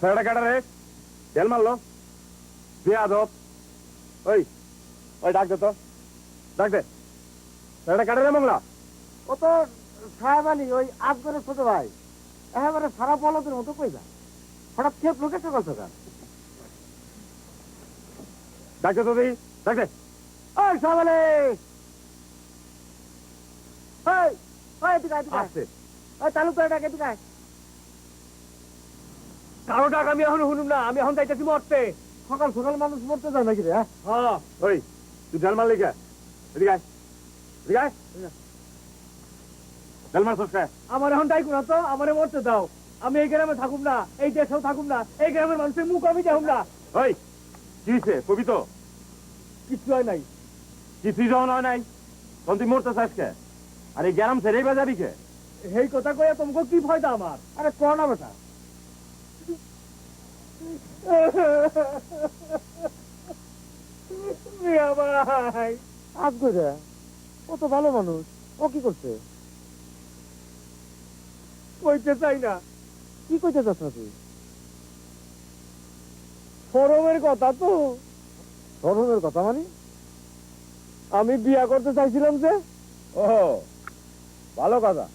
ছেলেটা কাটা রে তেল মারলো বেয়াদব ওই ওই ডাক দে তো ডাক দে ছেলেটা কাটা রে মংলা ও তো সাহেব আলী ওই আফগানের ছোট ভাই একেবারে সারা বলদের মতো কইলা হঠাৎ খেয়ে লোকে সকাল সকাল ডাক দে তো দেখি ডাক দে ওই সাহেব আলী ওই ওই এদিকে এদিকে আসছে ওই তালুকদার ডাকে এদিকে কারো ডাক আমি এখন শুনুম না, আমি এখন যাইতেছি মরতে। সকাল সকাল মানুষ মরতে যায় নাকি রে হ্যাঁ ওই তুই তেল মারলি কে এদিকে আয় এদিকে আয় তেল মারছস কে আমার এখন ডাইকু না তো, আমারে মরতে দাও। আমি এই গ্রামে থাকুম না, এই দেশেও থাকুম না, এই গ্রামের মানুষের মুখ আমি দেখুম না। ওই কি হইছে কবি তো কিচ্ছু হয় নাই। কিছুই যখন হয় নাই তখন তুই মরতে চাস কে আর এই গ্যারাম ছেড়েই বাজাবি কে এই কথা কয়ে তোমাকে কি ফায়দা আমার? আরে ক না বেটা মিয়া ভাই আজ করে ও তো ভালো মানুষ ও কি করছে কইতে চাই না। কি কইতে চাস না তুই ফরমের কথা তো, ধর্মের কথা মানে আমি বিয়া করতে চাইছিলাম যে। ও ভালো কথা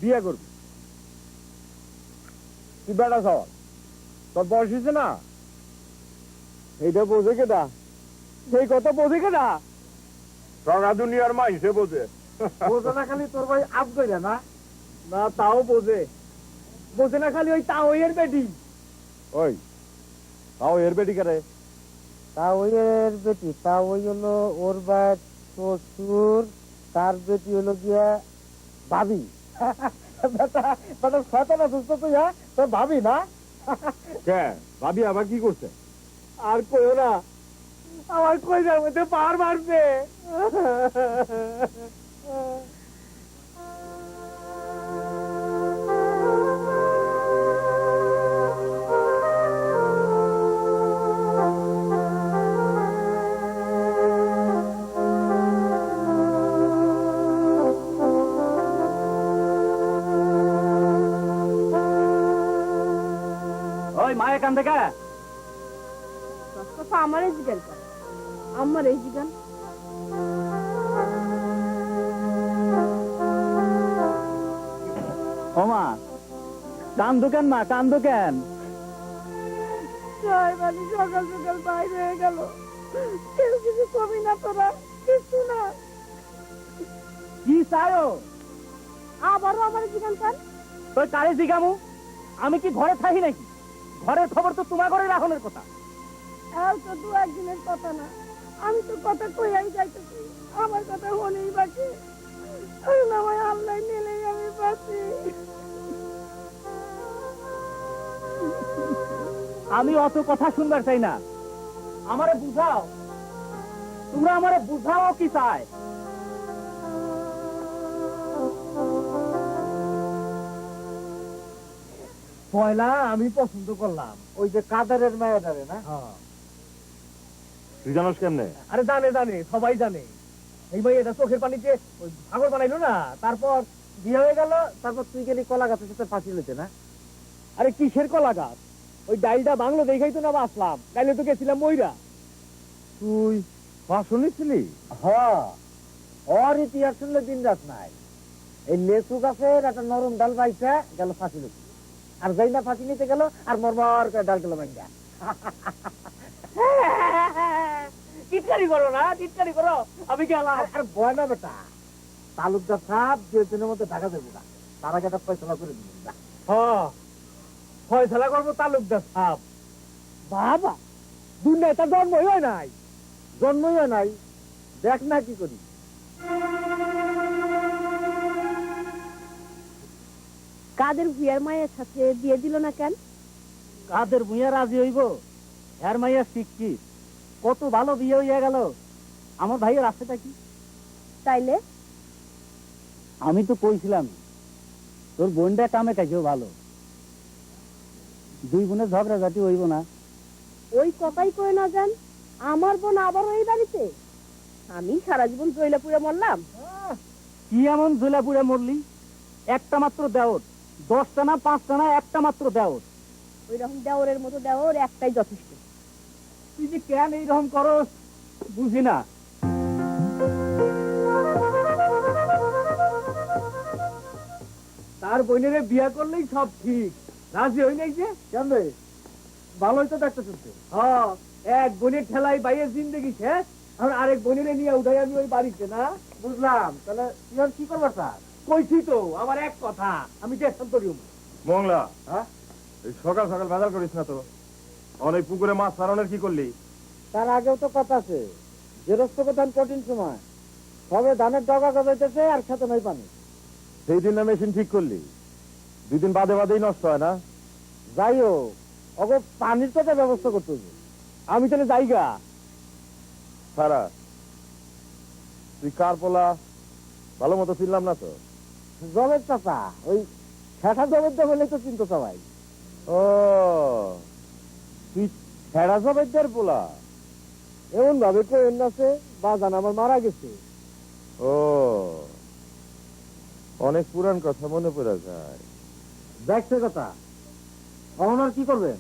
বিয়ে করবি তুই বেটা সওয়াল তোর বয়স হয়েছে না এইটা বোঝে কেডা? সেই কথা বোঝে কেডা? সারা দুনিয়ার মা হিসেবে বোঝে বোঝে না খালি তোর ভাই আপ কইরা না না তাও বোঝে, বোঝে না খালি ওই তাও এর বেটি। ওই তাও এর বেটি করে তা ওই এর বেটি তা ওই হলো ওর বাপ শ্বশুর তার বেটি হলো গিয়া ভাবি বেটা বেটা শয়তান আছিস তো তুই হ্যাঁ তোর ভাবি না কে ভাবি আবার কি করছে আর কইও না, আমার কই যার মধ্যে পার মারবে। ওই মায়ের কান থেকে আমার এই জিগান আমার এই জিগান ও মা কান্দো কেন? মা কান্দো কেন? সকাল সকাল বাইরে হয়ে গেল, কেউ কিছু কমি না, তোরা কিছু না। কি চাইও? আবারও আমার জিগান পান তোর কারে জিগামু? আমি কি ঘরে থাকি নাকি? ঘরের খবর তো তোমার ঘরে রাখনের কথা। আর তো দু একদিনের কথা না, আমি তো কথা কই আমি যাইতেছি, আমার কথা হনেই বাকি। আমার আল্লাহ নিলেই আমি বাঁচি। আমি অত কথা শুনবার চাই না, আমারে বুঝাও, তোমরা আমারে বুঝাও কি চাই। পয়লা আমি পছন্দ করলাম ওই যে কাদারের মায়াদারে না তুই জানোস কেমনে আরে জানে জানে সবাই জানে। এই ভাই এটা চোখের পানিতে ওই ভাগর বানাইলো না, তারপর বিয়ে হয়ে গেল তারপর তুই গেলি কলা গাছের সাথে ফাঁসি লইতে না আরে কিসের কলা গাছ? ওই ডাইলটা বাংলো দেখাই তো না বাসলাম, ডাইলে তো গেছিলাম ময়রা। তুই ফাঁসনি ছিলি হ্যাঁ ওর ইতিহাস শুনলে দিন রাত নাই। এই লেচু গাছের একটা নরম ডাল বাইছে গেল ফাঁসি লইতে, আর যাই না ফাঁসি নিতে গেল আর মরমর করে ডাল গেল ভাঙ্গা। চিৎকারি করো না, চিৎকারি করো, আমি গেলাম। আর ভয় না বেটা, তালুকদার সাহেব যে দিনের মধ্যে ঢাকা দেবো না, তার আগে একটা ফয়সলা করে দিবেন না। হ্যাঁ ফয়সালা করবো তালুকদার সাহেব। বাবা দুনিয়ায় তার জন্মই হয় নাই। জন্মই হয় নাই, দেখ না কি করি। কাদের ভুইয়ার মায়ের সাথে বিয়ে দিল না কেন? কাদের ভুইয়া রাজি হইব? এর মাইয়া শিক্ষিত, কত ভালো বিয়ে হইয়া গেল। আমার ভাইয়ের রাস্তাটা কি? তাইলে আমি তো কইছিলাম তোর বোনটা কামে কাজেও ভালো, দুই বোনের ঝগড়াঝাটি হইব না। ওই কথাই কই না যান, আমার বোন আবারও এই বাড়িতে। আমি সারা জীবন জয়লা পুড়ে মরলাম। কি এমন ঝোলা পুড়ে মরলি? একটা মাত্র দেওর, 10টা না 5টা না, একটা মাত্র দেওর। ওই রকম দেওরের মতো দেওর একটাই যথেষ্ট। তুই যে কেন এইরকম করস বুঝি না। তার বোনের বিয়া করলেই সব ঠিক, রাজি হই নাই যে কেন রে ভালোই তো দেখতে শুনতে। হ্যাঁ, এক বোনের ঠেলাই বাইয়ের জিন্দগি শেষ, আর আরেক বোনের নিয়ে উঠাই আমি ওই বাড়িতে না। বুঝলাম, তাহলে তুই আর কি করবার স্যার? কইছি তো আমার এক কথা, আমি টেনশন করিও না। মংলা, হ্যাঁ এই সকাল সকাল ভেজাল করিস না তো। অনেক পুকুরে মাছ ছাড়ানোর কি করলি? তার আগেও তো কথা আছে, গেরস্ত প্রধান কঠিন সময়, সবে ধানের ডগা গজাইতেছে আর খেতে নাই পানি। সেই দিন না মেশিন ঠিক করলি, 2 দিন বাদে বাদেই নষ্ট হয় না? যাই হোক, ওকে পানির তো ব্যবস্থা করতে হবে। আমি তাহলে যাইগা। সারা, তুই কার পোলা ভালো মতো চিনলাম না তো। জবের চাচা, ওই ছেঁড়া জবের বলে তো চিন্তা সবাই। ও, তুই ছেঁড়া জবের পোলা? এমন ভাবে কেন আছে বাজান আমার মারা গেছে। ও, অনেক পুরান কথা মনে পড়ে যায়। দেখছে কথা, এখন আর কি করবেন?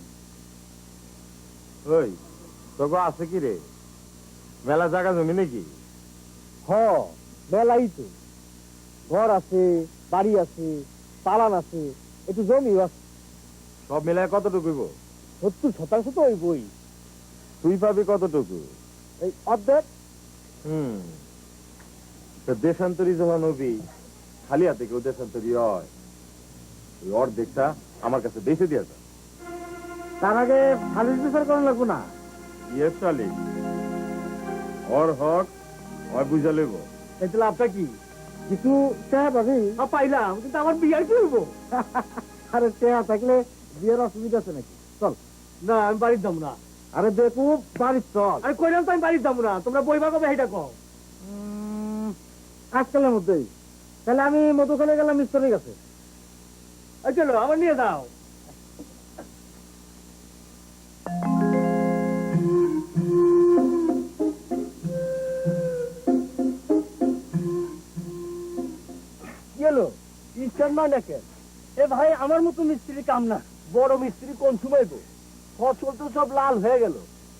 ওই তোকে আছে কি রে, মেলা জায়গা জমি নাকি? হ, মেলাই তো, ঘর আছে, বাড়ি আছে, পালান আছে, একটু জমি আছে। সব মিলায় কতটুকু হইব? 70% তো ওই বই, তুই পাবি কতটুকু? এই অর্ধেক। তো দেশান্তরী যখন হবি, খালি হাতে কেউ দেশান্তরী হয়? ওই অর্ধেকটা আমার কাছে বেঁচে দিয়ে যা। তার আগে খালিজ বিচার করা লাগবো না? ইয়েস চালি, ওর হক ওই বুঝা লইব। এতে লাভটা কি? কিছু টেহা পাবি। পাইলাম, কিন্তু আমার বিয়ার কি হইব? আরে টেহা থাকলে বিয়ের অসুবিধা আছে নাকি? চল। না, আমি বাড়ির যাবো না। আরে দেখু বাড়ির চল। আরে কইলাম তো আমি বাড়ির যাবো না, তোমরা বইবা কবে সেটা কও। আজকালের মধ্যেই। তাহলে আমি মধুখানে গেলাম মিস্ত্রির কাছে। এই চলো, আমার নিয়ে যাও। কি হলো? ইনস্ট্যান্ট নয় নাকি? এ ভাই, আমার মতো মিস্ত্রি কাম না, বড় মিস্ত্রি কোন সময় গো? ফসল তো সব লাল হয়ে গেল,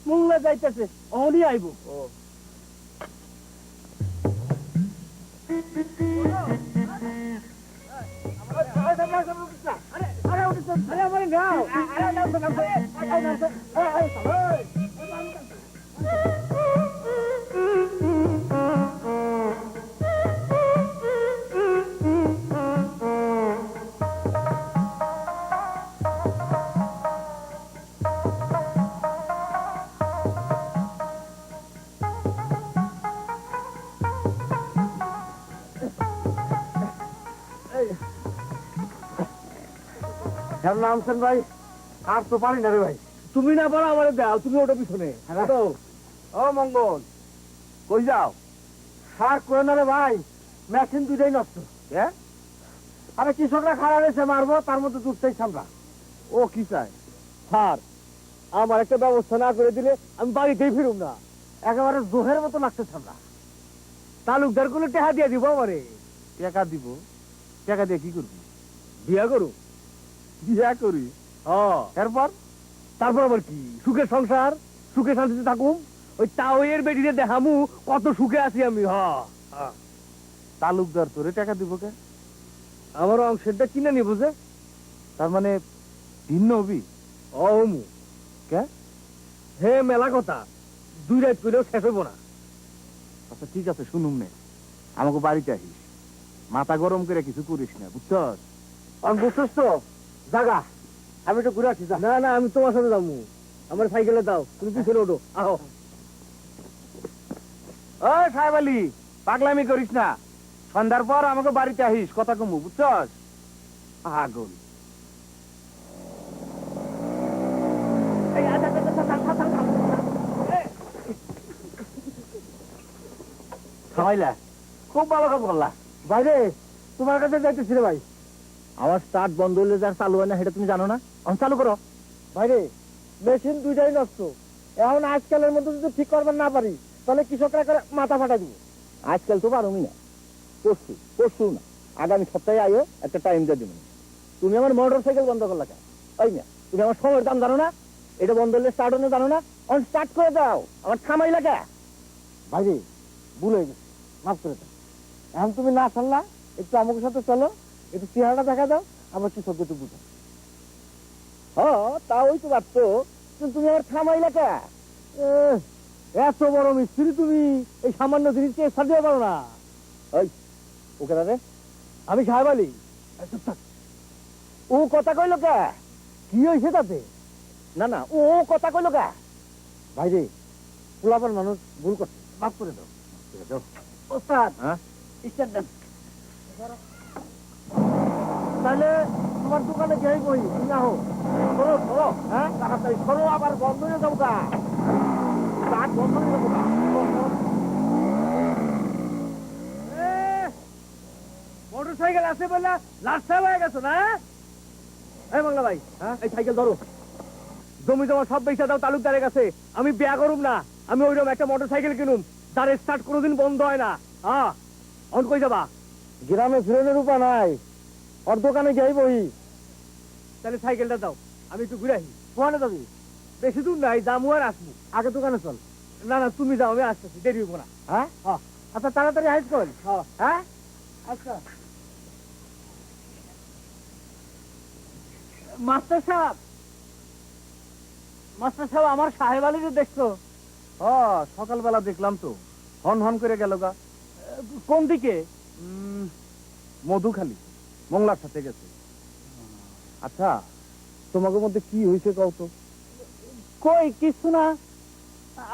মোংলা যাইতেছে, অহনি আইব। নামছেন ভাই, আর তো পারি না রে ভাই। তুমি না পারো আমার দাও, তুমি ওটা পিছনে। ও মঙ্গল, কই যাও? সার করে না রে ভাই, মেশিন দুইটাই নষ্ট। আরে কৃষকরা খারাপ রয়েছে, মারবো, তার মধ্যে দুধটাই সামরা। ও কি চাই? স্যার, আমার একটা ব্যবস্থা না করে দিলে আমি বাড়িতেই ফিরুম না। একেবারে জোহের মতো লাগছে সামরা। তালুকদার গুলো টেহা দিয়ে দিব আমারে। টাকা দিব? টাকা দিয়ে কি করবি? বিয়া করু। বিয়া করি? এরপর তারপর আবার কি? সুখের সংসার, সুখে শান্তিতে থাকুম। ওই তাওয়ের বেটিতে দেখামু কত সুখে আছি আমি। তালুকদার তোরে টাকা দিব কে? আমার অংশেরটা কিনে নিব যে। তার মানে ভিন্ন হবি? অমু কে? হে, মেলা কথা, 2 রাত কইলেও শেষ হইব না। আচ্ছা ঠিক আছে, শুনুম নে, আমাকে বাড়িতে আসিস, মাথা গরম করে কিছু করিস না, বুঝছস? বুঝছস তো? জাগা, আমি একটু ঘুরে আসি। না না, আমি তোমার সাথে যাবো। আমার সাইকেলে দাও, তুমি পিছনে ওঠো। আহো। ও সাহেব আলী, পাগলামি করিস না, সন্ধ্যার পর আমাকে বাড়িতে আসিস, কথা কমু, বুঝছস? পাগল। খুব ভালো কাজ করলা। বাইরে তোমার কাছে যাইতেছি রে ভাই। আমার স্টার্ট বন্ধ হলে যার চালু হয় না, সেটা তুমি জানো না? এখন চালু করো। বাইরে মেশিন দুইটাই নষ্ট, এখন আজকালের মধ্যে যদি ঠিক করবার না পারি তাহলে কৃষকরা করে মাথা ফাটা দিব। আজকাল তো পারোই না, পরশু না, আগামী সপ্তাহে আয়ো, একটা টাইম দিয়ে দিব। তুমি আমার মোটর সাইকেল বন্ধ করলা কেন? ওই না, তুমি আমার সময়ের দাম জানো না? এটা বন্ধ হলে স্টার্ট হলে জানো না? অন স্টার্ট করে দাও, আমার থামাই লাগা। ভাইরে ভুল হয়ে গেছে, মাফ করে দাও। এখন তুমি না চললা, একটু আমাকে সাথে চলো, একটু চেহারাটা দেখা দাও, আমার কি সব একটু বুঝো। তা ওই তো পারতো, কিন্তু তুমি আমার থামাই লাগা। এত বড় মিস্ত্রি তুমি, এই সামান্য জিনিসকে সাজিয়ে পারো না। ওই ওকে দাদা, আমি সাহেব আলী। ও কথা কইলো কে? কি হয়েছে তাতে? না না, ও কথা কইলো কে? ভাইরে পোলাপান মানুষ ভুল করছে, মাফ করে দাও। ওস্তাদ, হ্যাঁ স্টার্ট দেন। তাহলে তোমার দোকানে যাই বই, তুমি আহো। সরো সরো, হ্যাঁ তাড়াতাড়ি সরো, আবার বন্ধ হয়ে যাবো গা। স্টার্ট বন্ধ হয়ে যাবো গা। মোটর সাইকেল আছে বলে লাস্ট হয়ে গেছো না? এই বাংলা ভাই, হ্যাঁ এই সাইকেল ধরো। জমি জমা সব বেচা দাও তালুকদারের কাছে। আমি বিয়া করুম না, আমি ওইরকম একটা মোটর সাইকেল কিনুম, তার স্টার্ট কোনোদিন বন্ধ হয় না। হ্যাঁ, অন কই যাবা? গ্রামে ফিরনের উপা নাই, ওর দোকানে যাই বই। তাহলে সাইকেলটা দাও, আমি একটু ঘুরে আসি। কোয়ানে যাবি? বেশি দূর নাই, দামু আর আসবো। আগে দোকানে চল। না না, তুমি যাও, আমি আসতেছি, দেরি হবো না। হ্যাঁ হ্যাঁ, আচ্ছা তাড়াতাড়ি হাইট কর। হ্যাঁ আচ্ছা। মাস্টার সাহেব, মাস্টার সাহেব, আমার সাহেব আলীকে দেখছো? সকালবেলা দেখলাম তো, হন হন করে গেল গা। কোন দিকে? মধুখালী, মংলার সাথে গেছে। আচ্ছা, তোমাকে মধ্যে কি হয়েছে কও তো? কই কিছু না।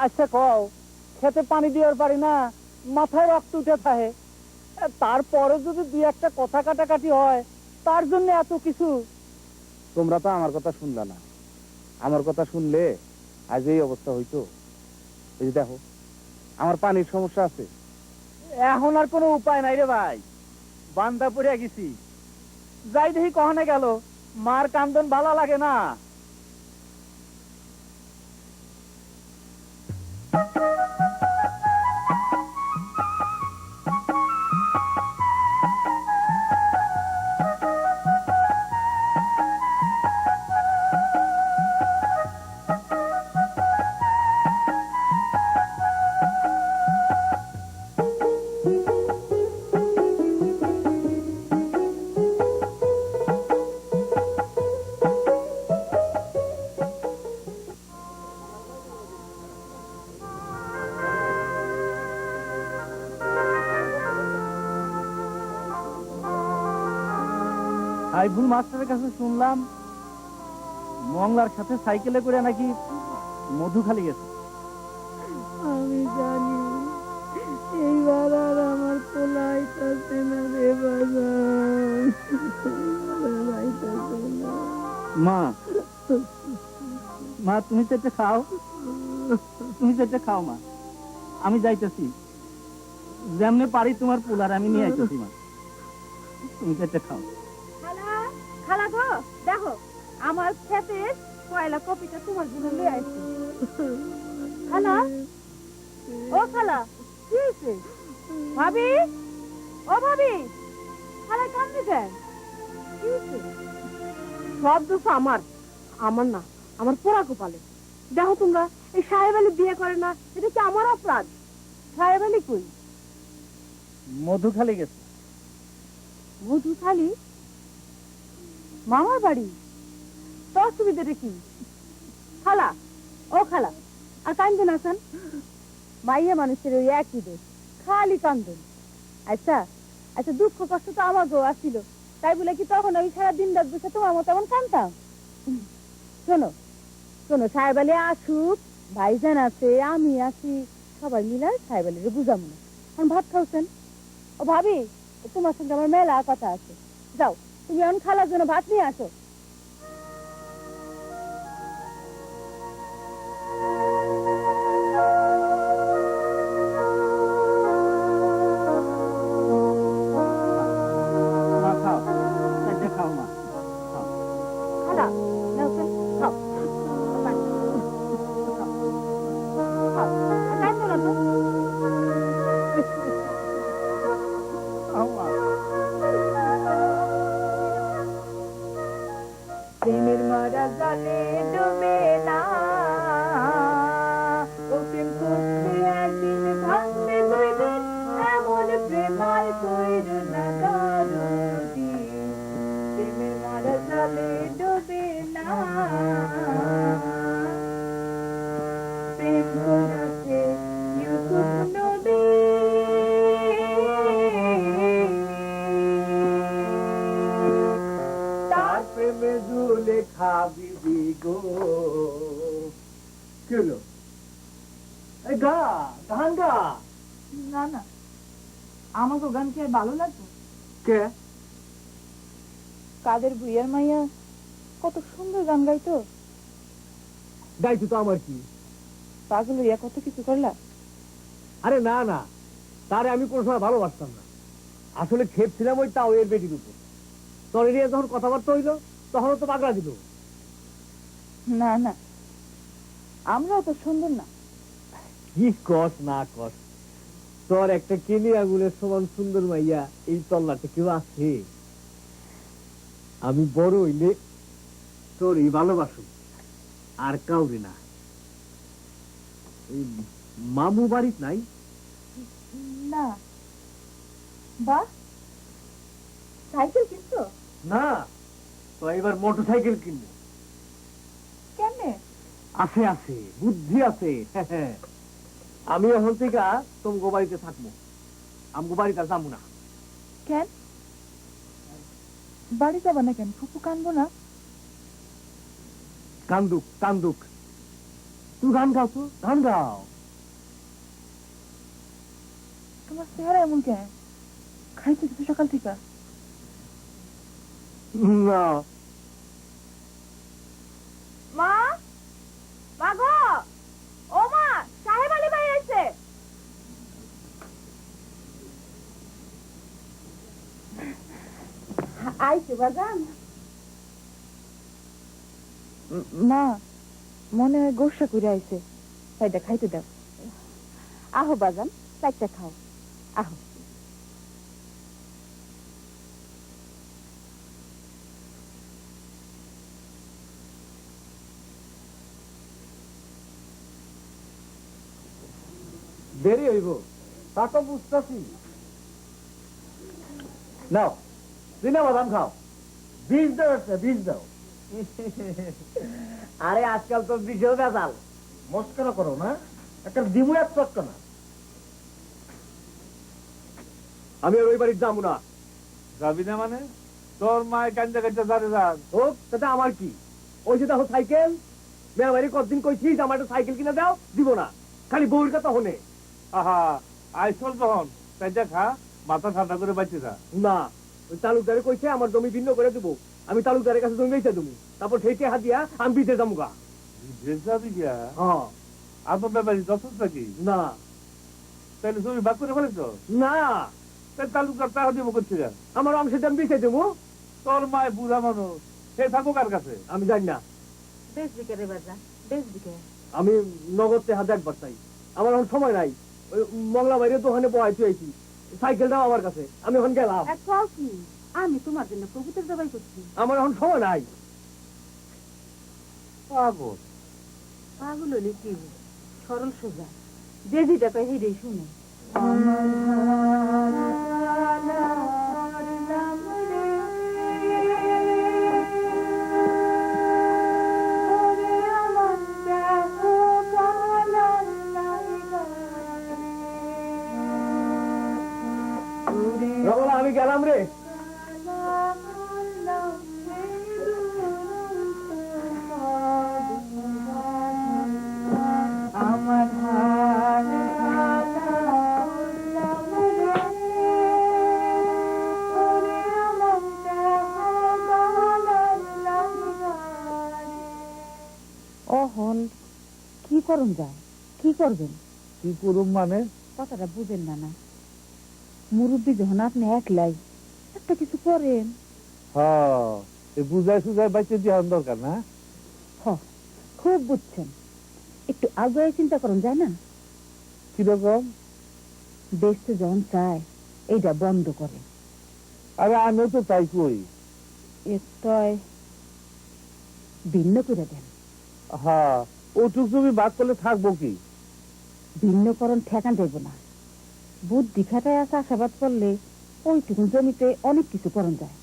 আচ্ছা কও, খেতে পানি দেওয়ার পারি না, মাথায় রক্ত উঠে থাকে, তারপরে যদি দুই একটা কথা কাটাকাটি হয়, তার জন্য এত কিছু। তোমরা তো আমার কথা শুনলা না, আমার কথা শুনলে আজ এই অবস্থা হইতো। এই যে দেখো, আমার পানির সমস্যা আছে। এখন আর কোনো উপায় নাই রে ভাই, বান্দা পড়ে গেছি। যাই দেখি কখনে গেল, মার কান্দন ভালো লাগে না। সাইফুল মাস্টারের কাছে শুনলাম মংলার সাথে সাইকেলে করে নাকি মধুখালী গেছে। আমি জানি এইবার আর আমার তো লাইতাছে না রে বাজান, লাইতাছে না। মা, মা তুমি তো একটা খাও, তুমি তো একটা খাও মা, আমি যাইতেছি, যেমনে পারি তোমার পোলার আমি নিয়ে আইতেছি। মা তুমি তো একটা খাও। খালা, খালা গো, দেখো আমার ক্ষেতের কয়লা কপিটা তোমার জন্য নিয়ে আসছি। খালা, ও খালা, কি হয়েছে? ভাবি, ও ভাবি, খালা কান্দে দেন, কি হয়েছে? সব দোষ আমার, আমার না, আমার পোড়া কপালে। দেখো তোমরা, এই সাহেব আলী বিয়ে করে না, এটা কি আমার অপরাধ? সাহেব আলী কই? মধুখালী গেছে। মধুখালী? মামার বাড়ি? তো অসুবিধাটা কি? খালা, ও খালা, আর কান্দন আছেন? মাইয়া মানুষের ওই একই দোষ, খালি কান্দন। আচ্ছা আচ্ছা, দুঃখ কষ্ট তো আমাকেও আসছিল, তাই বলে কি তখন আমি সারাদিন রাত বসে তোমার মতো এমন কান্দতাম? শোনো শোনো, সাহেব আলী আসুক, ভাইজান আছে, আমি আছি, সবাই মিলে সাহেব আলীরে বুঝাবো না। এখন ভাত খাওছেন? ও ভাবি, তোমার সঙ্গে আমার মেলা কথা আছে, যাও তুমি এখন খালার জন্য ভাত নিয়ে আসো। মা খাও, চারটে খাও মা, খাও। খালা, নাও তো, খাও। খাও। খাও। আর কাঁদো না তো। খাও মা। প্রেমের মারা জানে ঝুলছে ইউসুফ নবী। তার প্রেমে ঝুলে খাবি গো। কি হলো? এই গা, গান গা। না না, আমাকে গান কি আর ভালো লাগবে? কে? কাদের ভুইয়ার মাইয়া কত সুন্দর গান গাইতো। গাইতো তো আমার কি? পাগল হইয়া কত কিছু করলা। আরে না না, তারে আমি কোনো সময় ভালোবাসতাম না। আসলে খেপছিলাম ওই তাও এর বেটির উপর। তোর এরিয়া যখন কথাবার্তা হইলো তখন তো পাগলা দিল। না না, আমরাও তো সুন্দর না। কি কস না কস, তোর একটা কেনি আঙুলের সমান সুন্দর মাইয়া এই তল্লাতে কেউ আছে? আমি বড় হইলে তোর এই ভালোবাসো, আর কাউরে না। এই মামু বাড়িত নাই? না। বা সাইকেল কিনতো? না, তো এবার মোটর সাইকেল কিনবো। কেমনে? আছে আছে, বুদ্ধি আছে। আমি এখন থেকে তোমাকে বাড়িতে থাকবো, আমগো বাড়িতে আর যাবো না। কেন বাড়ি যাবা না? কেন ফুপু কানবো না? কান্দুক কান্দুক, তুই গান গাও তো, গান গাও। তোমার চেহারা এমন কেন? খাইছো কিছু সকাল থেকে? না, মা, মা গো, ও মা, সাহেব আলী ভাই এসে। আইছে বাজান। মা, মনে হয় গোসা করে আইছে, তাইটা খাইতে দাও। আহো বাজান, চারটা খাও, আহো। দেরি হইব তা তো বুঝতেছি। নাও চিনা বাদাম খাও, বীজ দাও, একটা বীজ দাও। আরে আজকাল তো বীজেও বেজাল। মস্করা করো না, একটা দিমু এক চটকা না। আমি আর ওই বাড়ির যাবো না। যাবি না মানে? তোর মায়ের কান্দে কান্দে যারে যান। হোক তাতে আমার কি? ওই যে দেখো সাইকেল, মেয়ে বাড়ি কতদিন কইছিস আমার একটা সাইকেল কিনে দাও, দিব না। খালি বউর কথা হনে। আহা, আইসল যখন তাইটা খা, মাথা ঠান্ডা করে বাঁচে যা। না, ওই তালুকদারে কইছে আমার জমি ভিন্ন করে দেবো। আমি তালুকদারের কাছে জমি বেচে দেবো, তারপর সেই টাকা দিয়া আমি বিদেশ যাবো গা। বিদেশ যাবি গিয়া? হ্যাঁ। আপনার ব্যাপারই যথেষ্ট নাকি? না তাহলে তুমি ভাগ করে ফেলেছ? না, তাই তালুকার টাকা দিব করছে যা। আমার অংশটা আমি বেচে দেবো। তোর মায় বুড়া মানুষ, সে থাকো কার কাছে? আমি জানি না, বেশ বিকে রে বাজা, বেশ বিকে। আমি নগদ টাকা দেখবার চাই। আমার এখন সময় নাই। ওই মংলা বাইরের দোকানে বহাই থুয়েছি, সাইকেলটাও আমার কাছে। আমি এখন গেলাম। কি আমি তোমার জন্য কবুতর জবাই করছি? আমার এখন সময় নাই। পাগল। পাগল হলে কি, সরল সোজা, যে যেটা কয় হেরেই শুনে। রমলা, আমি গেলাম রে। আমার অহন কি করুন যায়? কি করবেন? কি করুম মানে? কথাটা বুঝেন না? না মুরব্বী যখন আপনি একলাই, একটা কিছু করেন। হ্যাঁ, বুঝাই সুঝাই বাইচে দিয়ে দরকার না? খুব বুঝছেন, একটু আগে চিন্তা করুন যায় না? কিরকম? দেশে যখন চায় এইটা বন্ধ করে। আরে আমিও তো তাই কই। এটাই ভিন্ন করে দেন। হ্যাঁ, ওটুক তুমি বাদ করলে থাকবো কি? ভিন্নকরণ ঠেকান যাইব না। বুদ্ধি খাটায় চাষাবাদ করলে ওইটুকু জমিতে অনেক কিছু করণ যায়।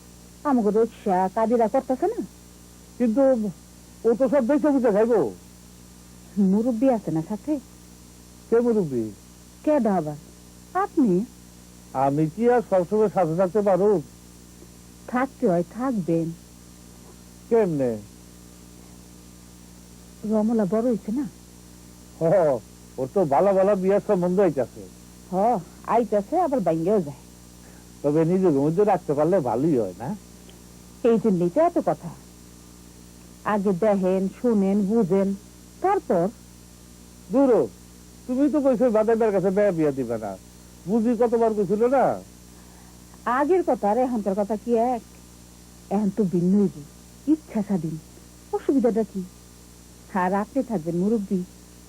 আমাকে রক্ষা কাজেরা করতেছে না। কিন্তু ও তো সব বেঁচে বুঝে খাইবো। মুরব্বী আছে না সাথে? কে মুরব্বী? কে দাবার? আপনি আমি কি আর সবসময় সাথে থাকতে পারো? থাকতে হয়, থাকবেন। কেমনে? রমলা বড় হয়েছে না? হ, ওর তো ভালো ভালো বিয়ার সম্বন্ধ হইতাছে। হ, আইতাছে, আবার বাইঙ্গেও যায়। তবে নিজের মধ্যে রাখতে পারলে ভালোই হয় না? এই জন্যই তো এত কথা। আগে দেখেন, শুনেন, বুঝেন, তারপর। দূর, তুমি তো কইছো বাদামের কাছে বিয়া দিবে না। বুঝি কতবার কইছিল না? আগের কথা আর এখনকার কথা কি এক? এখন তো ভিন্নই, ইচ্ছা স্বাধীন। অসুবিধাটা কি? আর আপনি থাকবেন মুরব্বী।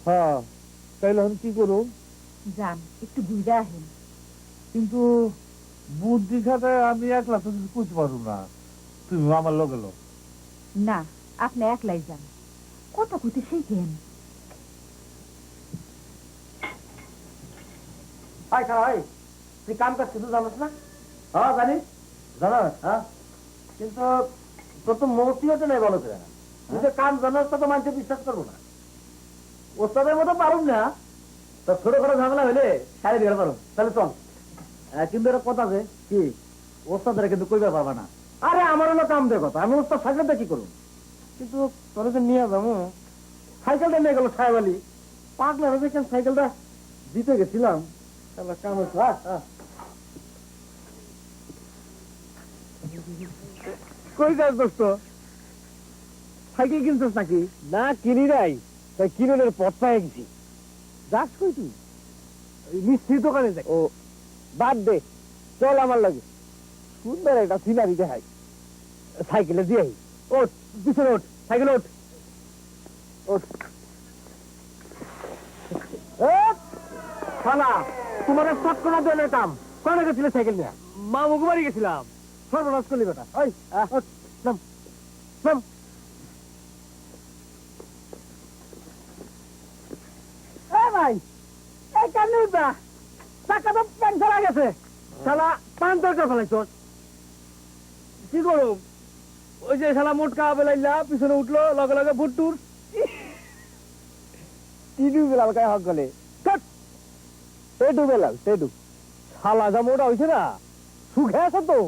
হ্যাঁ, তাইলে এখন কি করো? যান, একটু ঘুরে আহেন। কিন্তু বুদ্ধি খাতে আমি একলা তো কিছু করতে পারবো না। তুমি আমার লগে লো। না, আপনি একলাই যান, কথা কইতে শিখেন। তুই কাম কাজ কিছু জানিস না? হ্যাঁ জানি, জানাস। হ্যাঁ, কিন্তু তোর তো মৌতি হতে নাই বলো করে। তুই যে কাম জানাস তা তো মানুষ বিশ্বাস করবো না। ওস্তাদের মতো পারুম না, তো ছোটখাটো ঝামেলা হইলে সারি বের পারো। তাহলে চল। কিন্তু একটা কথা আছে কি, ওস্তাদের কিন্তু কইবা পারবা না। আরে আমার হলো কাম দিয়ে কথা, আমি ওস্তাদ সাইকেলটা কি করুন? কিন্তু তোর যে নিয়ে যাবো, সাইকেলটা নিয়ে গেল সাহেব আলী পাগলা হয়ে কেন সাইকেলটা দিতে গেছিলাম। তাহলে কাম হচ্ছে। কই যাস দোস্ত? সাইকেল কিনছিস নাকি? না, কিনি নাই, তাই কিনের পথ পাই গেছি। যাস কই তুই? মিস্ত্রি দোকানে যাই। ও বাদ দে, চল আমার লাগে। সুন্দর একটা সিনারি দেখাই, সাইকেলে দিয়ে। ওঠ, পিছনে ওঠ, সাইকেল ওঠ। খালা, তোমার শর্ট করা দেনের কাম কোনে গেছিলে সাইকেল নিয়ে? মা মুখবাড়ি গেছিলাম। সর্বনাশ করলি বেটা। ওই ওঠ, নাম নাম। ভাই, এই কেমনি উঠবা? চাকা তো প্যান্ট ফেলা গেছে। শালা পান দরকার ফেলাইছ। কি করুম? ওই যে শালা মোটকা বেলাইলা পিছনে উঠলো, লগে লগে ভুট্টুর টিডু বেলাল গায়ে হক গলে। টেডু বেলাল, টেডু শালা যা মোটা হয়েছে না, সুখে আছো তো।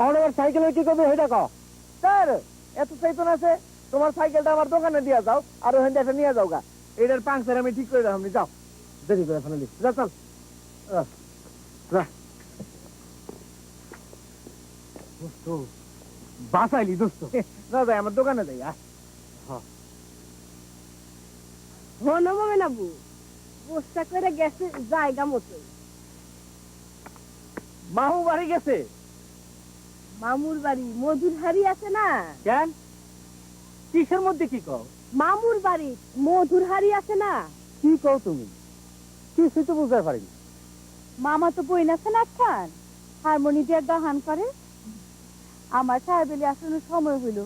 আমার সাইকেলের কি করবে সেটা কও। স্যার, এত চাইতন আছে, তোমার সাইকেলটা আমার দোকানে দিয়ে যাও, আর ওখান থেকে নিয়ে যাও গা। এটার পাংচার আমি ঠিক করে দাও। আপনি যাও, দেরি করে ফেলে যা, চল। বাসাইলি দোস্ত, না যাই আমার দোকানে যাই। নাবু বস্তা করে গেছে জায়গা মতো। মামু বাড়ি গেছে। মামুর বাড়ি মধুর হাড়ি আছে না? কেন, কিসের মধ্যে কি কও? মামুর বাড়ি মধুর হাড়ি আছে না? কি কও তুমি? কিছু তো বুঝতে পারিনি। মামা তো বই আছে না খান, হারমোনি দিয়ে গাহান করে। আমার সাহেবেলি আসানোর সময় হইল,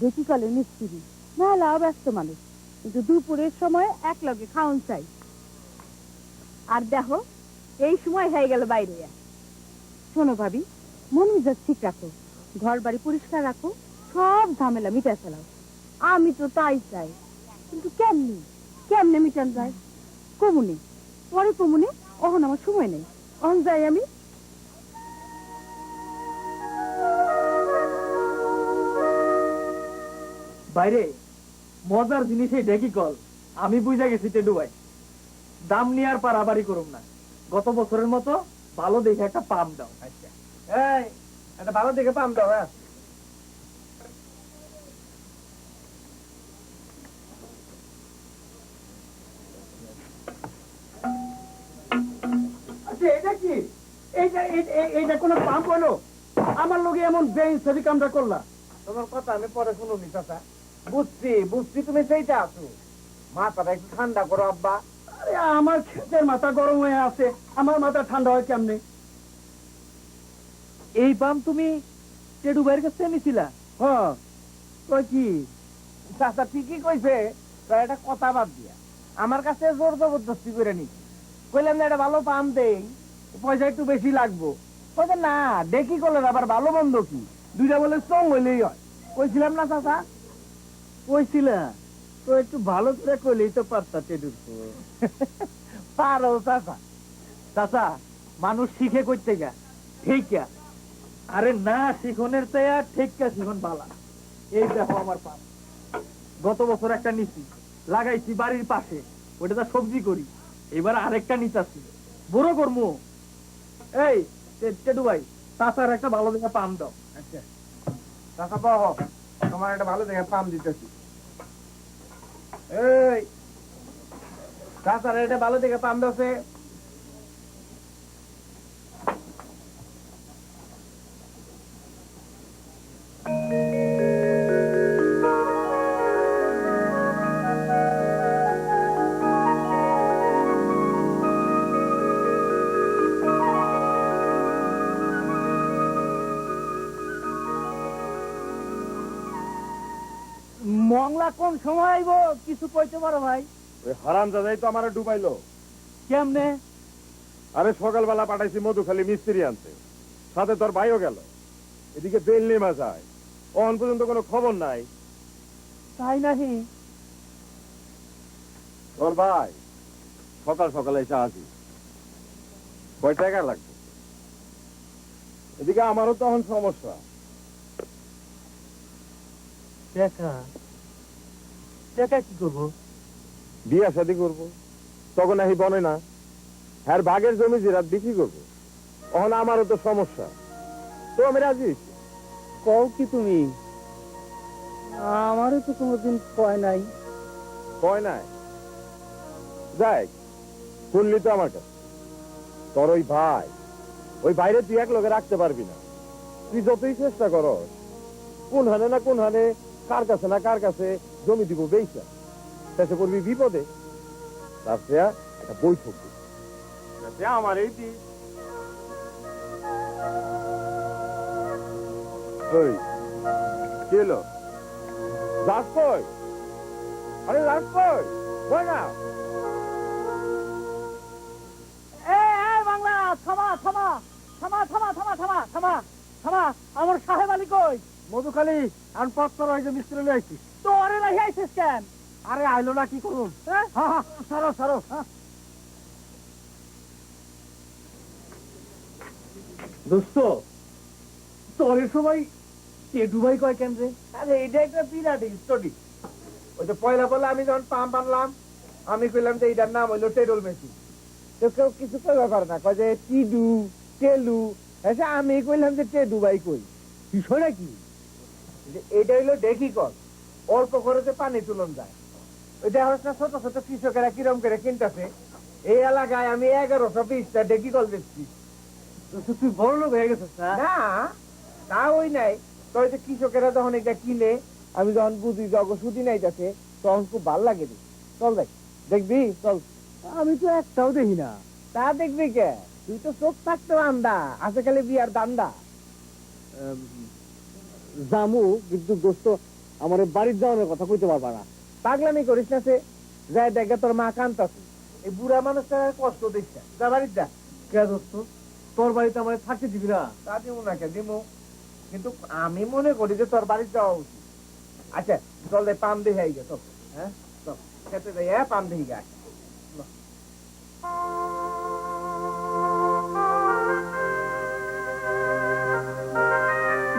দেখি কলে মিস্ত্রি নাহলে ব্যস্ত মানুষ, কিন্তু দুপুরের সময় এক লগে খাওন চাই। আর দেখো, এই সময় হয়ে গেল বাইরে। শোনো ভাবি, মন মেজাজ ঠিক রাখো, ঘর বাড়ি পরিষ্কার রাখো, সব ঝামেলা মিটা ফেলাও। আমি তো তাই চাই, কিন্তু কেমনি কেমনে মিটান যায়? কমুনি, পরে কমুনি, অহন আমার সময় নেই, অহন যাই আমি। বাইরে মজার জিনিস এই ডেকি কল। আমি বুঝা গেছি টেডু ভাই, দাম নিয়ে আর পারাবারি করুম না। গত বছরের মতো ভালো দেখে একটা পাম্প দাও। আচ্ছা, এই একটা ভালো দেখে পাম্প দাও। হ্যাঁ, এটা কি? এইটা কোন পাম্প হলো? আমার লগে এমন বেইনসাফি কামটা করলা। তোমার কথা আমি পরে শুনুনি চাচা। বুঝছি বুঝছি, তুমি সেইটা আছো। মাথাটা একটু ঠান্ডা করো আব্বা। আরে আমার ক্ষেতের মাথা গরম হয়ে আছে, আমার মাথা ঠান্ডা হয় কেমনে? এই পাম্প তুমি টেডু ভাইয়ের কাছে নিছিলা? হ্যাঁ, কই কি চাচা ঠিকই কইছে। এটা কথা বাদ দিয়া আমার কাছে জোর জবরদস্তি করে নিছি। কইলাম না এটা ভালো পাম্প দেই, পয়সা একটু বেশি লাগবো। কইতে না, দেখি করলেন আবার ভালো মন্দ কি, দুইটা বলে চং হইলেই হয়। কইছিলাম না চাচা? কইছিলা? তো একটু ভালো করে কইলেই তো পারতা টেডুর পারো চাচা। চাচা মানুষ শিখে করতে গা ঠিক আরে না শিখনের চেয়ে ঠিক শিখন বালা। এই দেখো আমার পান গত বছর একটা নিচ্ছি লাগাইছি বাড়ির পাশে, ওটা তো সবজি করি। এবার আরেকটা নিচ্ছি বড় কর্ম। এই টেডু ভাই চাচার একটা ভালো দেখে পান দাও। আচ্ছা চাচা পাও, তোমার একটা ভালো দেখে পাম দিতেছি। এই চাচার এটা ভালো দেখে পাম দাওছে। মংলা কোন সময় আইব কিছু কইতে পারো ভাই? ওই হারাম দাদাই তো আমার ডুবাইলো। কেমনে? আরে সকালবেলা পাঠাইছি মধুখালী মিস্ত্রি আনতে, সাথে তোর ভাইও গেল। এদিকে বেল নেমা যায়, অন পর্যন্ত কোনো খবর নাই। তাই নাহি? তোর ভাই সকাল সকাল এসে আসি, কয় টাকা লাগবে? এদিকে আমারও তখন সমস্যা। টাকা টাকা কি করবো? বিয়া শাদি করবো, তখন নাহি বনে না। হ্যাঁ বাঘের জমি জিরাত বিক্রি করবো, তখন আমারও তো সমস্যা। তো আমি রাজি। কও কি তুমি? আমারও তো কোনোদিন কয় নাই। কয় নাই যাই শুনলি তো আমার কাছে। তোর ওই বাইরে তুই এক লোকে রাখতে পারবি না। তুই যতই চেষ্টা করস, কোন হানে না কোন হানে, কার কাছে না কার কাছে জমি দিব বেইসা, শেষে করবি বিপদে। তার চেয়ে একটা বৈঠক দিবি, আমার এই দি। ওই কি হলো? যাস কই? আরে যাস কই? বল না। বাংলা থামা থামা থামা থামা থামা থামা থামা থামা। আমার সাহেব আলী কই? মধুখালী আর পত্র হয়েছে মিস্ত্রি লয়ে আইছি। তো আরে রাহি আইছিস কেন? আরে আইলো না কি করুন? হ্যাঁ? সারো সারো। দোস্ত তোর সময় টেডু ভাই কয় কেন রে? আরে এটা একটা বিরাট স্টোরি। ওই যে পয়লা পয়লা আমি যখন পাম্প আনলাম, আমি কইলাম যে এটার নাম হইলো টেডল মেশিন। তো কেউ কিছু কইবা পারে না, কয় যে টিডু টেলু। এসে আমি কইলাম যে টেডু ভাই কই। বিষয়টা কি? এটা হইলো ডেকি কল, অল্প খরচে পানি তুলন যায়। ওইটা হচ্ছে ছোট ছোট কৃষকেরা কিরম করে কিনতেছে। এই এলাকায় আমি 1120টা ডেকি কল দেখছি। তুই বড় লোক হয়ে গেছিস না? না তা ওই নাই, তো যে কৃষকেরা যখন এটা কিনে, আমি যখন বুঝি জগ ছুটি নাইতেছে, তখন খুব ভাল লাগে। চল দেখ, দেখবি চল। আমি তো একটাও দেখি না। তা দেখবি কে? তুই তো চোখ থাকতে আন্দা, আছে খালি বিয়ার দান্দা। জামু কিন্তু দোস্ত আমার বাড়ির যাওয়ার কথা কইতে পারবা না। পাগলামি করিস না, সে যাই দেখে তোর মা কান্তাছে। এই বুড়া মানুষটা কষ্ট দিচ্ছে, যা বাড়ির যা। কে দোস্ত তোর বাড়িতে আমার থাকতে দিবি না? তা দিমু না কে দিমু, কিন্তু আমি মনে করি যে তোর বাড়ির যাওয়া উচিত। আচ্ছা চল দে, পাম দেখে আই গে। চল, হ্যাঁ চল খেতে যাই, হ্যাঁ পাম দেখি গে।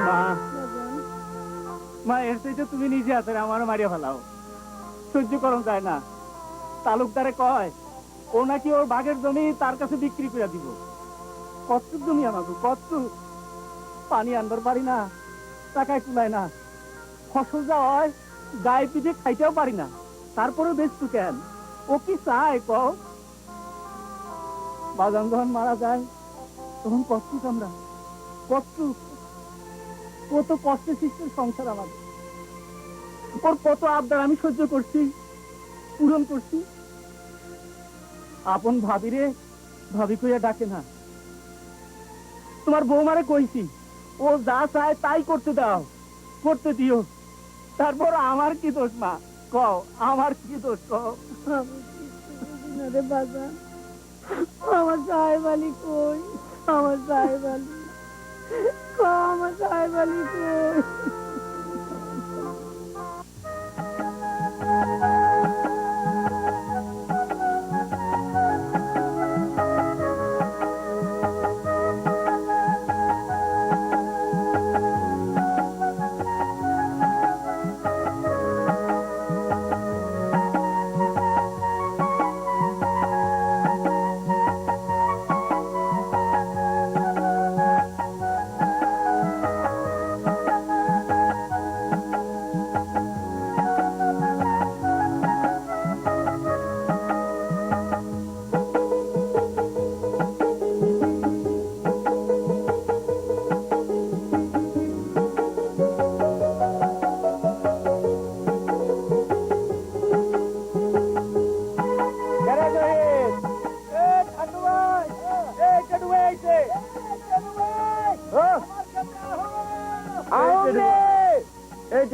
মা মা এর চাইতে তুমি নিজে আছে আমার মারিয়া ফেলাও। সহ্য করন যায় না। তালুকদারে কয় ও নাকি ওর বাঘের জমি তার কাছে বিক্রি করে দিব। কত জমি আমাকে, কত পানি আনবার পারি না, টাকায় কুলায় না। ফসল যা হয় গায়ে পিঠে খাইতেও পারি না, তারপরে বেচতু কেন? ও কি চায় ক? বাজান যখন মারা যায় তখন কষ্ট আমরা, কষ্ট কত কষ্টে সৃষ্টির সংসার আমাদের। ওর কত আবদার আমি সহ্য করছি, পূরণ করছি। আপন ভাবিরে ভাবি কইয়া ডাকে না। তোমার বৌমারে কইছি ও যা চায় তাই করতে দাও, করতে দিও। তারপর আমার কি দোষ মা? কও আমার কি দোষ? কও রে বাবা, আমার সাহেব আলী কই? আমার সাহেব আলী আমার সাহেব আলী কই?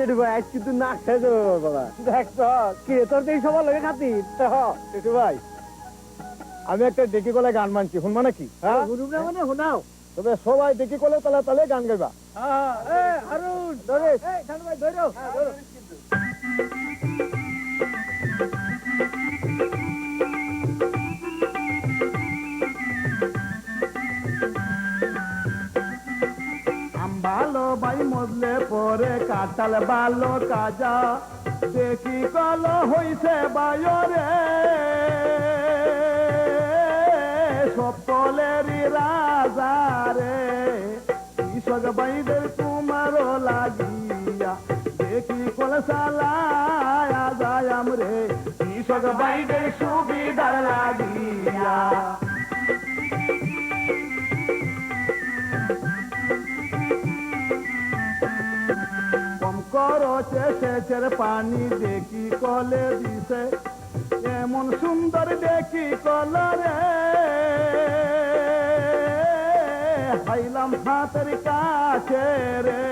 জেঠু ভাই আজ কিন্তু না খেয়ে যাবে বাবা দেখ তো কি রে, তোর তো এই সবার লগে খাতি জেঠু ভাই আমি একটা ডেকে কলে গান মানছি শুনবা নাকি হ্যাঁ শুনুক না মানে শোনাও তবে সবাই ডেকে কলে তালে তালে গান গাইবা হারুন ধরে ঠান্ডু ভাই ধরো ভালো ভাই মজলে পরে কাটাল ভালো কাজা দেখি কল হইছে বায়রে সকলেরই রাজা রে কৃষক ভাইদের তোমারও লাগিয়া দেখি কল সালায়া যায় আমরে কৃষক ভাইদের সুবিধার লাগিয়া করছে সেচের পানি দেখি কলে দিছে এমন সুন্দর দেখি কলরে হাইলাম হাতের কাছে রে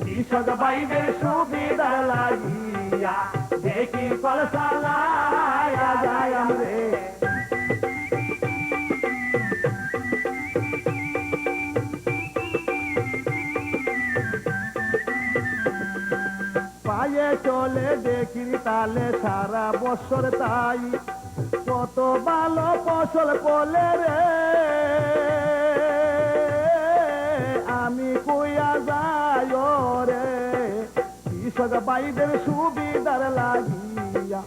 কৃষক ভাইদের সুবিধা লাগিয়া দেখি কল সালায়া যায় আমরে পায়ে চলে দেখি তালে সারা বছর তাই কত ভালো ফসল করলে রে আমি কইয়া যাই রে কৃষক ভাইদের সুবিধার লাগিয়া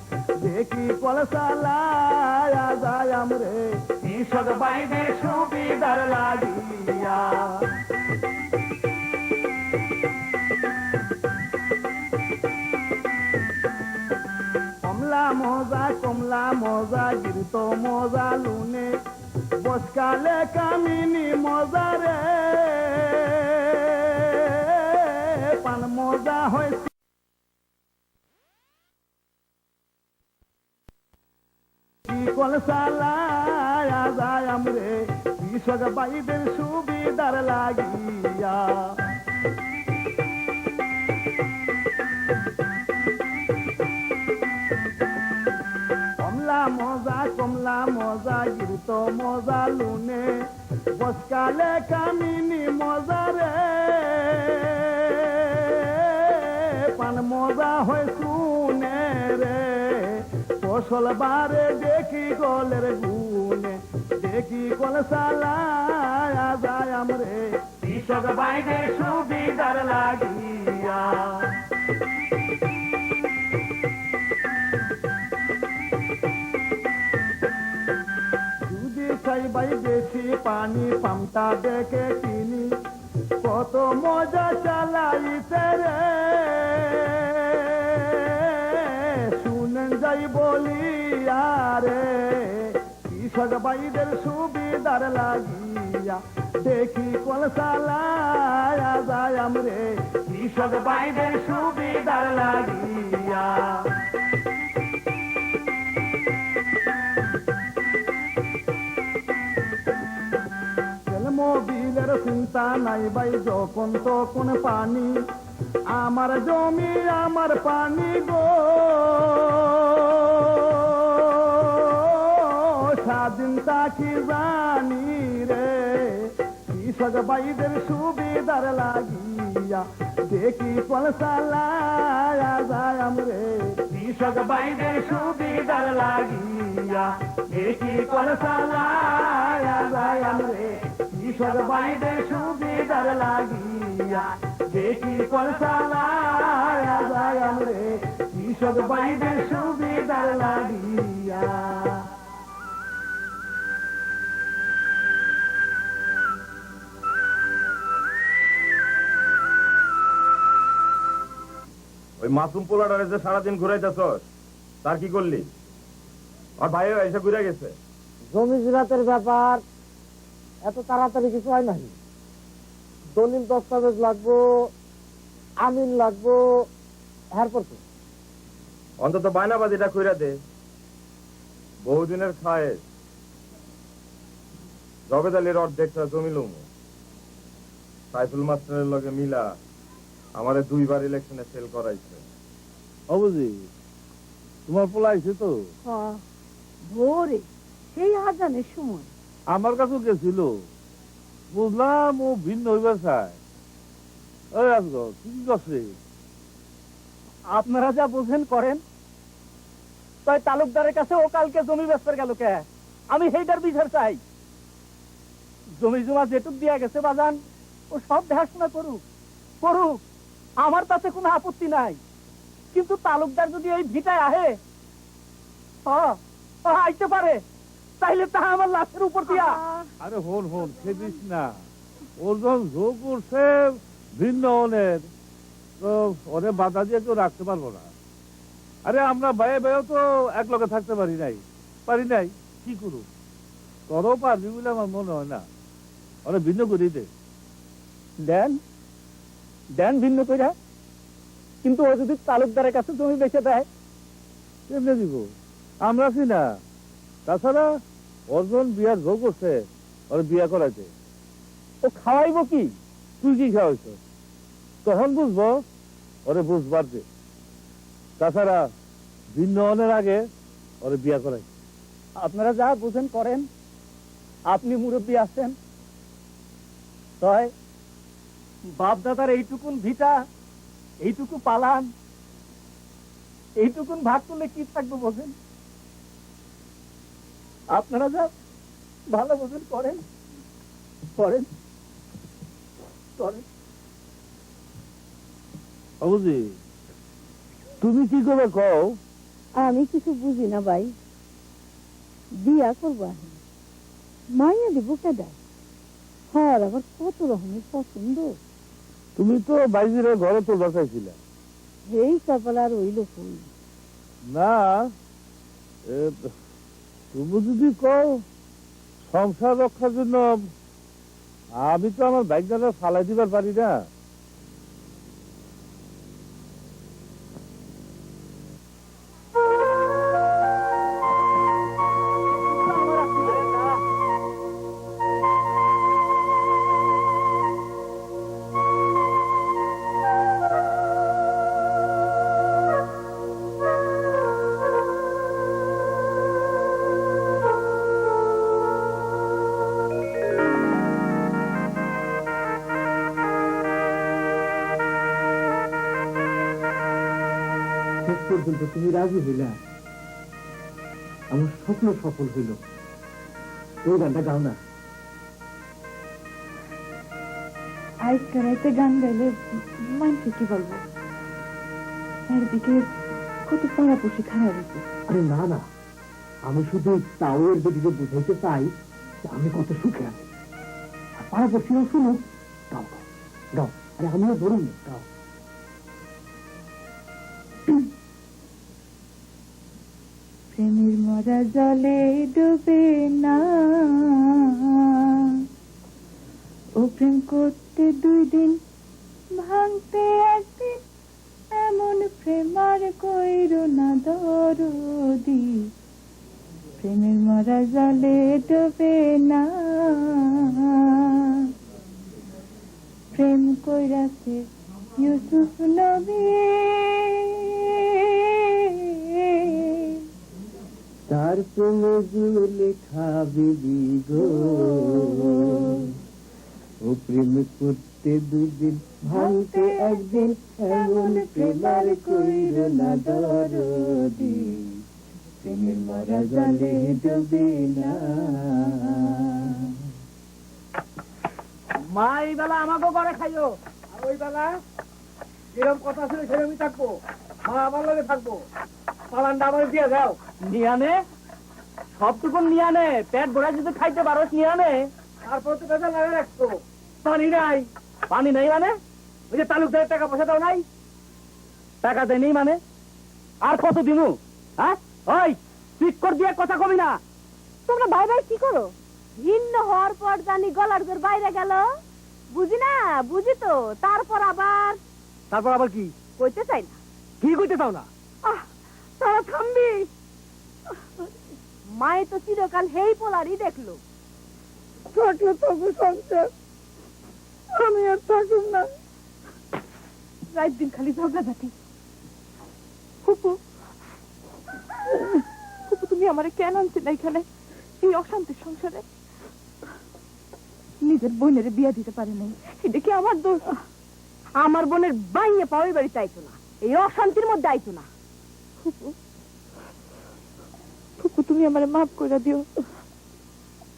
দেখি কলসালায়া যায় আমরে কৃষক ভাইদের সুবিধার লাগিয়া কমলা মজা গিরতো মজা লুনে বসকালে কামিনী মজা রে পান মজা হয়েছে কলসালায়া যায় আমরে কৃষক ভাইদের সুবিধার লাগিয়া কমলা মজা গিরতো মজা লুনে বসকালে কামিনী মজা রে পান মজা হয় শুনে রে ফসল বারে দেখি গলের গুনে দেখি কল সালায়া যায় আমরে কৃষক ভাইদের সুবিধার লাগিয়া ভাই বেশি পানি পামটা দেখে কিনি কত মজা চালাইতে রে শুনেন যাই বলি আরে কৃষক ভাইদের সুবিধার লাগিয়া দেখি কলসালায়া যায় আমরে কৃষক ভাইদের সুবিধার লাগিয়া মোবিলের চিন্তা নাই ভাই যখন তখন পানি আমার জমি আমার পানি গো স্বাধীন থাকি জানি রে কৃষক ভাইদের সুবিধার লাগিয়া দেখি কলসালায়া যায় আমরে কৃষক ভাইদের সুবিধার লাগিয়া দেখি কলসালায়া যায় আমরে কৃষক ভাইদের সুবিধার লাগিয়া দেখি কলসালায়া যায় আমরে কৃষক ভাইদের সুবিধার লাগিয়া ওই মাসুম পোলাটারে যে সারাদিন ঘুরাইতেছস তার কি করলি? আর ভাই এসে ঘুরে গেছে। জমি জিরাতের ব্যাপার এত তাড়াতাড়ি কিছু হয় নাকি? দলিল দস্তাবেজ লাগবো, আমিন লাগবো, এরপর কি অন্তত বায়নাবাদিটা কইরা দে। বহুদিনের খায়েশ জবেদ আলীর অর্ধেকটা জমি লুম সাইফুল মাস্টারের লগে মিলা আমারে 2 বার ইলেকশনে ফেল করাইছে। অবুঝি তোমার পোলাইছে তো ভোরে সেই আজানের সময় আমার কাছেও গেছিল, বুঝলাম ও ভিন্ন হইবার চায়। ওই রাজগর কি করছে? আপনারা যা বোঝেন করেন। তাই তালুকদারের কাছে ও কালকে জমি বেচতে গেল কে? আমি সেইটার বিচার চাই। জমি জমা যেটুক দিয়া গেছে বাজান, ও সব দেখাশোনা করুক করুক, আমার তাতে কোনো আপত্তি নাই। কিন্তু তালুকদার যদি এই ভিটায় আহে, আইতে পারে, তাইলে তাহা আমার লাশের উপর দিয়া। আরে হন হন খেদিস না, ওর যখন যোগ করছে ভিন্ন অনের, তো ওরে বাধা দিয়ে কেউ রাখতে পারবো না। আরে আমরা বাইরে বাইরেও তো এক লগে থাকতে পারি নাই, কি করু? তোরও পারবি বলে আমার মনে হয় না। ওরা ভিন্ন করি দেন ভিন্ন করে, কিন্তু ও যদি তালুকদারের কাছে জমি বেঁচে দেয় কেমনে দিব? আমরা আছি না। তাছাড়া অর্জন বিয়ার যোগ করছে, ওর বিয়া করাইছে। ও খাওয়াইব কি? তুই কি খাওয়াইছ? তখন বুঝবো, ওরে বুঝবার দে। তাছাড়া ভিন্ন অনের আগে ওরে বিয়া করাই। আপনারা যা বুঝেন করেন, আপনি মুরব্বী আছেন। তাই বাপ দাদার এইটুকুন ভিটা, এইটুকু পালান, এইটুকুন ভাগ করলে কি থাকবে বোঝেন? আপনারা যা ভালো বোঝেন করেন করেন করেন। বুঝি তুমি কি করে কও? আমি কিছু বুঝি না ভাই, বিয়া করবো মাইয়া দিব কেডা? হ্যাঁ, আবার কত রকমের পছন্দ। তুমি তো বাইজিরে ঘরে তো বসাইছিলে। এই কপাল আর ওইল ফুল না, তুমি যদি কও সংসার রক্ষার জন্য, আমি তো আমার বাইকটা ফালাই দিবার পারি না। পর্যন্ত তুমি রাজি হইলা, আমার স্বপ্ন সফল হইল। ওই গানটা গাও না। আজকে রাতে গান গাইলে মানছে কি বলবো? একদিকে কত পাড়াপড়শি খারাপ হয়েছে। আরে না না, আমি শুধু তাওয়ের দিকে বুঝাইতে চাই যে আমি কত সুখে আছি। আর পাড়াপড়শিরা শুনুক, গাও গাও গাও। আরে আমিও ধরুন গাও। প্রেমের মরা জলে ডুবে না, ও প্রেম করতে 2 দিন, ভাঙতে 1 দিন, এমন প্রেম আর কইরো না দরদি। প্রেমের মরা জলে ডুবে না, প্রেম কইরাছে ইউসুফ নবী, তার প্রেমে লেখা বিবি গো, ও প্রেম করতে 2 দিন, ভাঙতে 1 দিন, এমন প্রেম আর কইর না দরদি। প্রেমের মরা জলে ডুবে না। মা এই বেলা আমাকে ঘরে খাইও, আর ওই বেলা এরকম কথা ছিল সেরকমই থাকবো। মা আমার লগে থাকবো। পালানটা আমার দিয়ে যাও। নিয়ানে সবটুকু নিয়ানে, পেট ভরা যদি খাইতে পারো নিয়ানে, তারপর তো কাজে লাগে রাখতো। পানি নাই, পানি নাই মানে ওই যে তালুকদারের টাকা পয়সা দাও নাই, টাকা দেয়নি মানে আর কত দিমু? হ্যাঁ ওই ঠিক কর দিয়ে কথা কবি না। তোমরা ভাই ভাই কি করো? ভিন্ন হওয়ার পর জানি গলার জোর বাইরে গেল, বুঝি না? বুঝি তো, তারপর আবার কি কইতে চাই না। কি কইতে চাও না? তারা থামবি। মায়ে তো চিরকাল হেই পোলারই দেখলো। থাকলে তবু সংসার, আমি আর থাকুক না। রাত দিন খালি ঝগড়াঝাটি। ফুপু ফুপু, তুমি আমারে কেন আনতে না এখানে, এই অশান্তির সংসারে? নিজের বোনের বিয়া দিতে পারে নাই, এটা কি আমার দোষ? আমার বোনের বাইয়ে পাওয়াই বাড়িতে আইতো না, এই অশান্তির মধ্যে আইতো না। ফুপু ফুপু, তুমি আমারে মাফ করে দিও,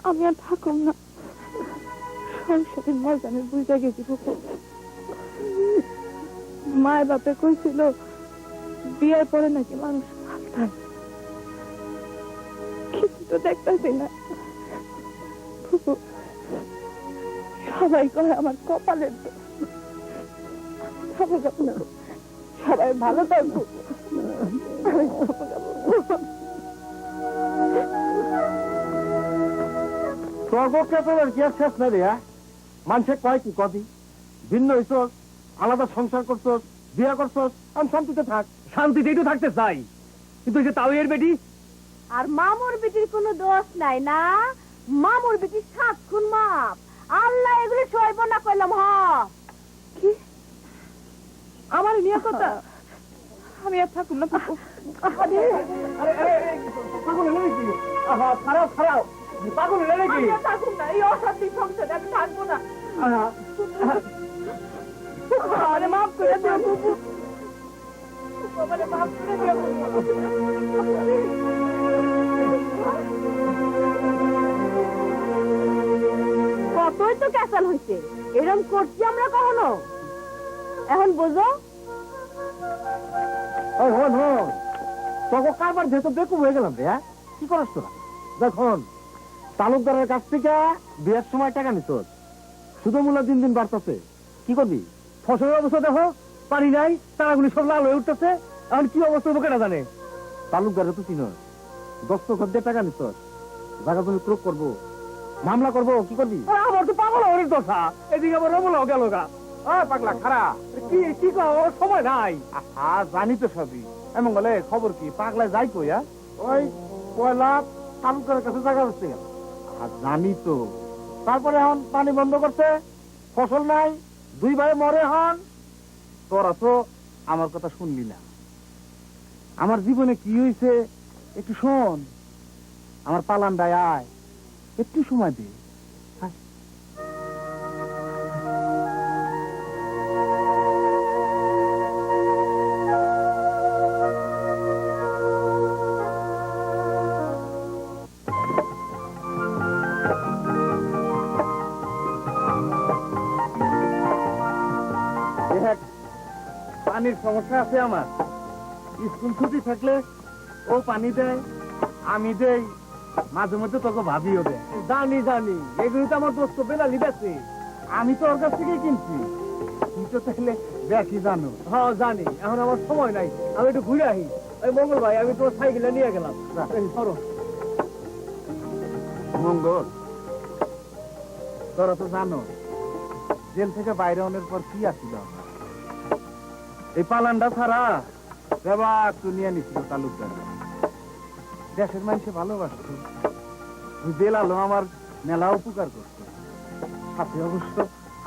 আমি আর থাকুম না। সংসারের মজানের বুঝা গেছি ফুপু। মায়ের বাপে কইছিল বিয়ের পরে নাকি মানুষ পাল্টায়, কিছু তো দেখতেছি না ফুপু। সবাই কয় আমার কপালের দোষ। সবাই ভালো থাকবো। স্বর্গক্ষেত্রের কি আর শেষ না রে? মানুষে কয় কি কদি ভিন্ন হইছ, আলাদা সংসার করছস, বিয়া করছস, আমি শান্তিতে থাক। শান্তিতেই তো থাকতে চাই, কিন্তু যে তাও এর বেটি। আর মামুর বেটির কোনো দোষ নাই না, মামুর বেটির 7 খুন মাপ। আল্লাহ এগুলি সইব না কইলাম। হ কি আমার নিয়ে কথা, আমি আর থাকুম না ফুপু। খারাপ খারাপ পাগল হলে নাকি? আমি আর থাকুম না, এই অশান্তি সংসারে আমি থাকবো না। আমারে মাফ করে দিও ফুপু, আমারে মাফ করে দিও। কতই তো ক্যাসাল হইছে, এরম করছি আমরা কখনো? এখন বোঝো? তখন কারবার যেহেতু বেকুব হয়ে গেলাম রে। কি করাস তোরা? দেখুন, তালুকদারের কাছ থেকে বিয়ের সময় টাকা নিত, শুধু মূল্য দিন দিন বাড়তেছে। কি করবি? ফসলের অবস্থা দেখো, পানি নাই, তারাগুলি সব লাল হয়ে উঠতেছে। এখন কি অবস্থা হবে কেনা জানে? তালুকদারে তো চিনো, দস্তখত দিয়ে টাকা নিত, জায়গা জমি ক্রোক করবো, মামলা করবো। কি করবি? আমার তো পাগল হওয়ার দশা, এদিকে আবার রমলাও গেল গা। পাগলা খারা কি কি সময় নাই। জানি তো সবই। এমন বলে খবর কি? পাগলা যাই কই? ওই পয়লা তালুকদারের কাছে জায়গা হচ্ছে গেল। জানি তো। তারপরে এখন পানি বন্ধ করছে, ফসল নাই, 2 ভাই মরে। হন তোরা তো আমার কথা শুনলি না। আমার জীবনে কি হয়েছে একটু শোন। আমার পালান্ডায় আয়, একটু সময় দে। পানির সমস্যা আছে আমার। স্কুল ছুটি থাকলে ও পানি দেয়, আমি দেই, মাঝে মধ্যে তোকে ভাবিও দেয়। জানি জানি, এগুলি তো আমার দোস্ত বেলালি বেছে। আমি তো ওর কাছ থেকে কিনছি, তুই তো তাহলে দেখি জানো। হ্যাঁ জানি, এখন আমার সময় নাই, আমি একটু ঘুরে আহি। ওই মঙ্গল ভাই, আমি তোর সাইকেলে নিয়ে গেলাম। সরো। মঙ্গল, তোরা তো জানো জেল থেকে বাইরে আনার পর কি আসছিল আমার? এই পালানটা ছাড়া দেবা একটু নিয়ে নিছিল তালুকদার। দেশের মানুষে ভালোবাসত, জেল আলো আমার মেলা উপকার করতো, সাথে অবশ্য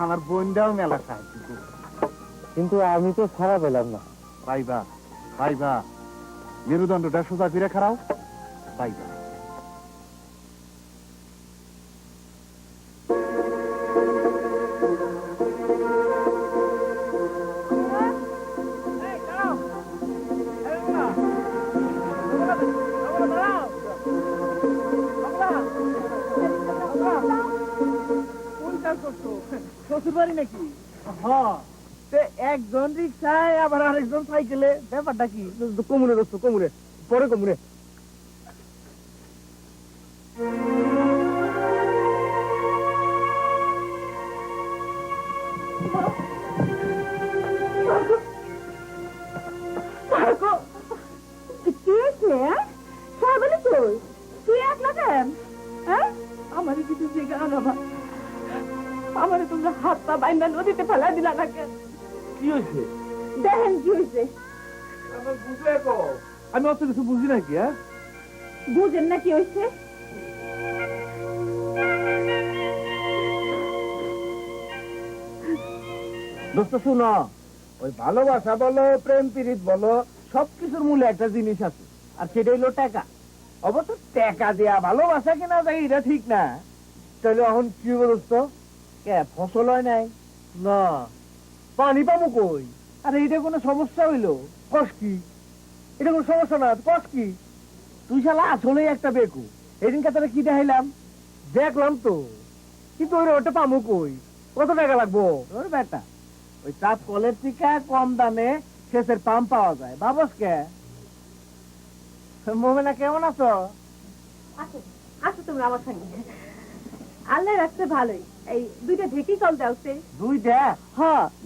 আমার বোনটাও মেলা সাহায্য করতো। কিন্তু আমি তো ছাড়া পেলাম না। পাইবা পাইবা, মেরুদণ্ডটা সোজা ফিরে খারাও, পাইবা। শ্বশুর বাড়ি নাকি? একজন রিক্সায় আবার আরেকজন সাইকেলে, ব্যাপারটা কি? কমুনে দোস্ত, কমুনে পরে কমুনে। আমারে কিছু জিজ্ঞাসা না, আমারে তোমরা হাত পা বাইন্দা নদীতে ফেলা দিলা না কেন? কি হয়েছে? দেখেন কি হয়েছে। আমি অত কিছু বুঝি নাকি? বুঝেন না কি হয়েছে? দোস্ত শুনো, ওই ভালোবাসা বলো প্রেম প্রীতি বলো সবকিছুর মূলে একটা জিনিস আছে, আর সেটা হলো টাকা। অবশ্য টাকা দেয়া ভালোবাসা কিনা যায় এটা ঠিক না। তাহলে এখন কি বলছ তো? কে ফসল হয় নাই না, পানি পাবো কই? আরে এটা কোনো সমস্যা হইলো? কষ কি? এটা কোনো সমস্যা না, কষ কি? তুই শালা আসলেই একটা বেকু। এদিনকে তোরা কি দেখাইলাম? দেখলাম তো, কিন্তু ওটা পাবো কই? কত টাকা লাগবো? তোর বেটা ওই চাপ কলের থেকে কম দামে সেচের পাম্প পাওয়া যায়। বাবস কে মোমেনা কেমন আছো? আসো আসো তোমরা আমার সঙ্গে। আল্লাহ রাখছে ভালোই। এই দুইটা ঢেকি কল দাওছে। দুইটা? হ,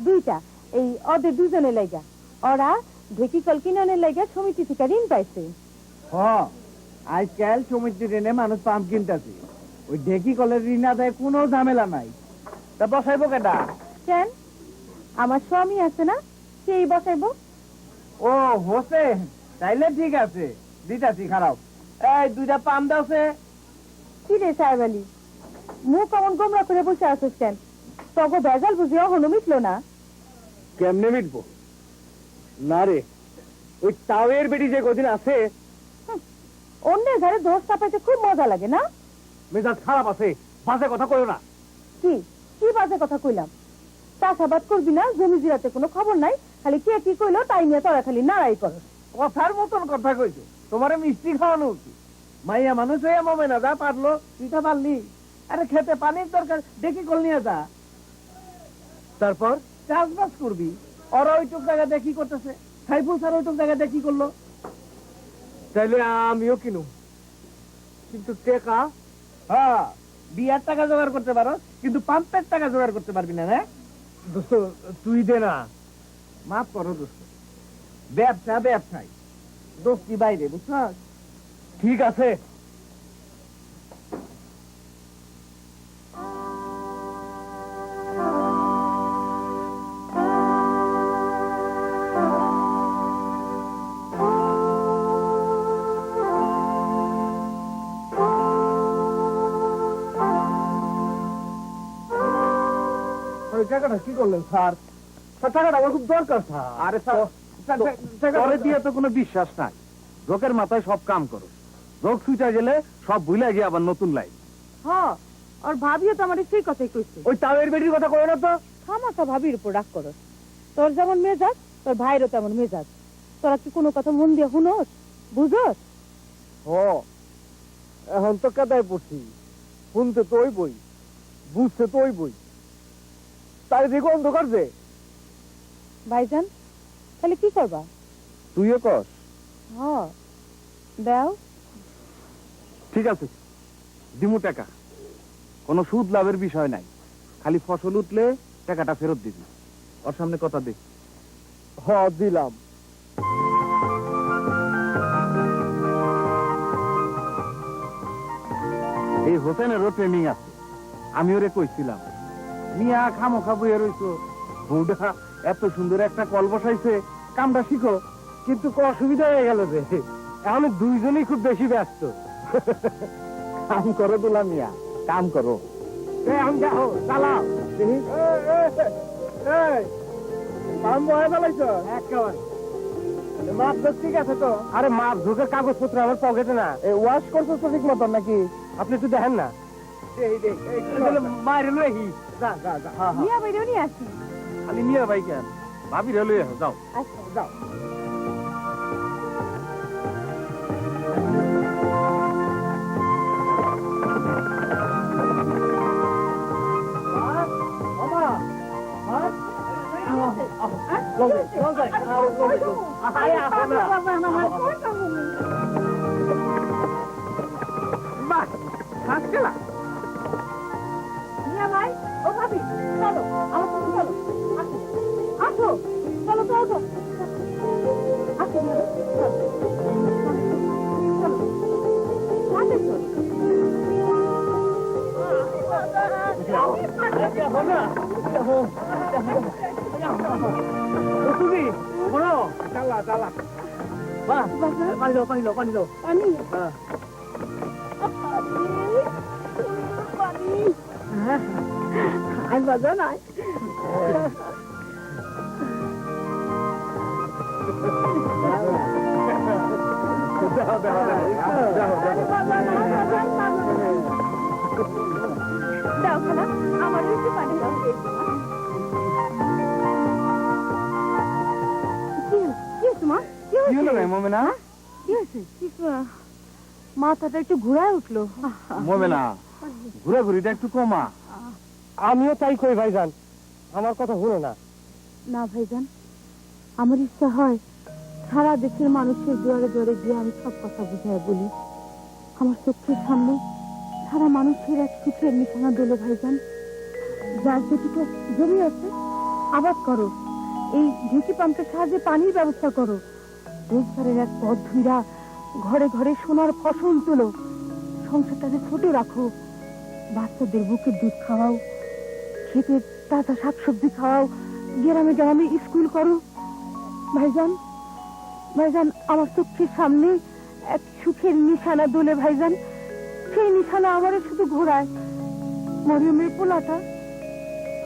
দুইটা। এই ওদের দুজনে লাগা। ওরা ঢেকি কল কিনানের লাগা সমিতি থেকে ঋণ পাইছে। হ, আজকাল সমিতির ঋণে মানুষ পাম্প কিনতেছে। ওই ঢেকি কলের ঋণ আদায় কোনো ঝামেলা নাই। তা বসাইবো কেটা? কেন? আমার স্বামী আছে না, সেই বসাইবো। ও হোসেন, তাইলে ঠিক আছে, দিতাছি। খারাপ এই দুইটা পাম্প দাওছে। কি রে সাহেব আলী, মুখ কেমন গোমরা করে বসে আছিস কেন? তবে ভেজাল বুঝি এখনো মিটলো না। কেমনে মিটবো? না রে, ওই তাওয়ের বেটি যে কদিন আছে, অন্যের ঘরে দোষ চাপাইতে খুব মজা লাগে না? মেজাজ খারাপ আছে, বাজে কথা কইও না। কি কি বাজে কথা কইলাম? চাষাবাদ করবি না, জমি জিরাতে কোনো খবর নাই, খালি কে কি কইলো তাই নিয়ে তোরা খালি নাড়াই করো। কথার মতন কথা কইছো। তোমারে মিষ্টি খাওয়ানো উচিত। মাইয়া মানুষ হইয়া মমে না যা পারলো, তুই তো পারলি। আরে খেতে পানির দরকার, দেখি কল নিয়ে যা। তারপর চাষবাস করবি। ওরা ওইটুক জায়গা দেখি করতেছে, সাইফুল স্যার ওইটুক জায়গা দেখি করলো। তাইলে আমিও কিনু, কিন্তু টেকা? হ্যাঁ, বিয়ার টাকা জোগাড় করতে পারো, কিন্তু পাম্পের টাকা জোগাড় করতে পারবি না। হ্যাঁ, দোস্ত তুই দে না। মাফ করো দোস্ত, ব্যবসা ব্যবসায়, দোস্তি বাইরে, বুঝছস? ঠিক আছে। ওই টাকাটা কি করলেন স্যার? টাকাটা আমার খুব দরকার স্যার। আরে পরে দিয়ে তো কোনো বিশ্বাস নাই। লোকের মাথায় সব কাম করো, রোগ ছুটে গেলে সব ভুলে গিয়ে আবার নতুন লাই। হ, আর ভাবিও তো আমার সেই কথাই কইছে। ওই তাওয়ের বেটির কথা কই না তো। খামাখা ভাবির উপর রাগ করস। তোর যেমন মেজাজ, তোর ভাইরও তেমন মেজাজ। তোরা কি কোনো কথা মন দিয়ে শুনোস, বুঝস? এখন তো কাদায় পড়ছি, শুনতে তো ওই বই, বুঝতে তো ওই বই, তাই দেখো অন্ধকার যে। ভাইজান, তাহলে কি করবা? তুইও কস। হ, দাও। ঠিক আছে, দিমু টাকা, কোনো সুদ লাভের বিষয় নাই। খালি ফসল উঠলে টাকাটা ফেরত দিবি। ওর সামনে কথা দে। দিলাম। এই হোসেনেরও ট্রেনিং আছে, আমি ওরে কইছিলাম, মিয়া খামোখা বইয়া রইছো, বউটা এত সুন্দর একটা কল বসাইছে, কামটা শিখো। কিন্তু অসুবিধা হয়ে গেল যে এখন দুইজনই খুব বেশি ব্যস্ত। কাম করো দুলা মিয়া, কাম করো। এখন যাও, চালাও। পাম বয়ে ফেলাইছ একেবারে। মাপ তো ঠিক আছে তো? আরে মাপ ঢুকে কাগজপত্র আমার পকেটে না। ওয়াশ করছো তো ঠিক মতন নাকি? আপনি একটু দেখেন না। মায়ের লই যা যা যা। মিয়া বাইরেও নিয়ে আসি। খালি মিয়া ভাই কেন, ভাবির লই যাও। আচ্ছা, যাও। মিয়া ভাই, ও ভাবি, চলো, আমার সাথে চলো। আসো, আসো, চলো তো, আসো। আসো, মিয়া ভাই, চলো। চলো, সাথে চলো। তুমি শোনো, চালা চালা। বাহ, পানি দাও, পানি দাও, পানি দাও। পানি? হ্যাঁ। পানি। আর বাজা নাই। দাও খালা আমার একটু পানি দাও কি হয়েছে মা কি হয়েছে মোমেনা কি হয়েছে মাথাটা একটু ঘুরায় উঠলো মোমেনা ঘুরাঘুরিটা একটু কমা। আমিও তাই কই ভাইজান, আমার কথা হলো না। না ভাইজান, আমার ইচ্ছা হয় সারা দেশের মানুষের দুয়ারে দুয়ারে গিয়ে আমি সব কথা বুঝায় বলি। আমার চোখের সামনে সারা মানুষের এক সুখের নিশানা দিল ভাইজান। যার যেটুকু জমি আছে আবাদ করো, এই ঢেঁকি পাম্পের সাহায্যে পানির ব্যবস্থা করো, রোজগারের এক পথ ধুইরা ঘরে ঘরে সোনার ফসল তোলো, সংসারটাকে ছোট রাখো, বাচ্চাদের বুকে দুধ খাওয়াও, খেতে তাজা শাকসবজি খাওয়াও, গ্রামে গ্রামে স্কুল করো। ভাইজান ভাইজান, আমার চোখের সামনে এক সুখের নিশানা দোলে ভাইজান। সেই নিশানা আমার শুধু ঘোরায়। মরিয়মের পোলাটা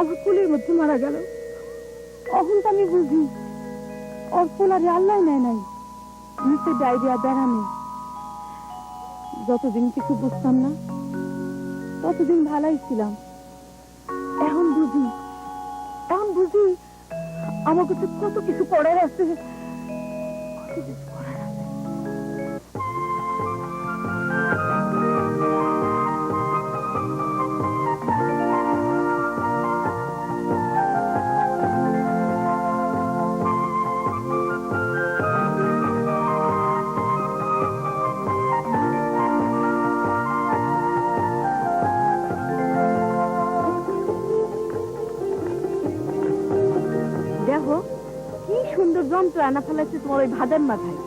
আমার কুলের মধ্যে মারা গেল। অহন আমি বুঝি ওর পোলারে আল্লাহ নেয় নাই, নিচে ডায়রিয়া বেড়ানো। যতদিন কিছু বুঝতাম না ততদিন ভালাই ছিলাম। এখন বুঝি আমার কাছে কত কিছু করার আছে। দেখো কি সুন্দর যন্ত্র আনা ফেলেছে তোমার ওই ভাদের মাথায়,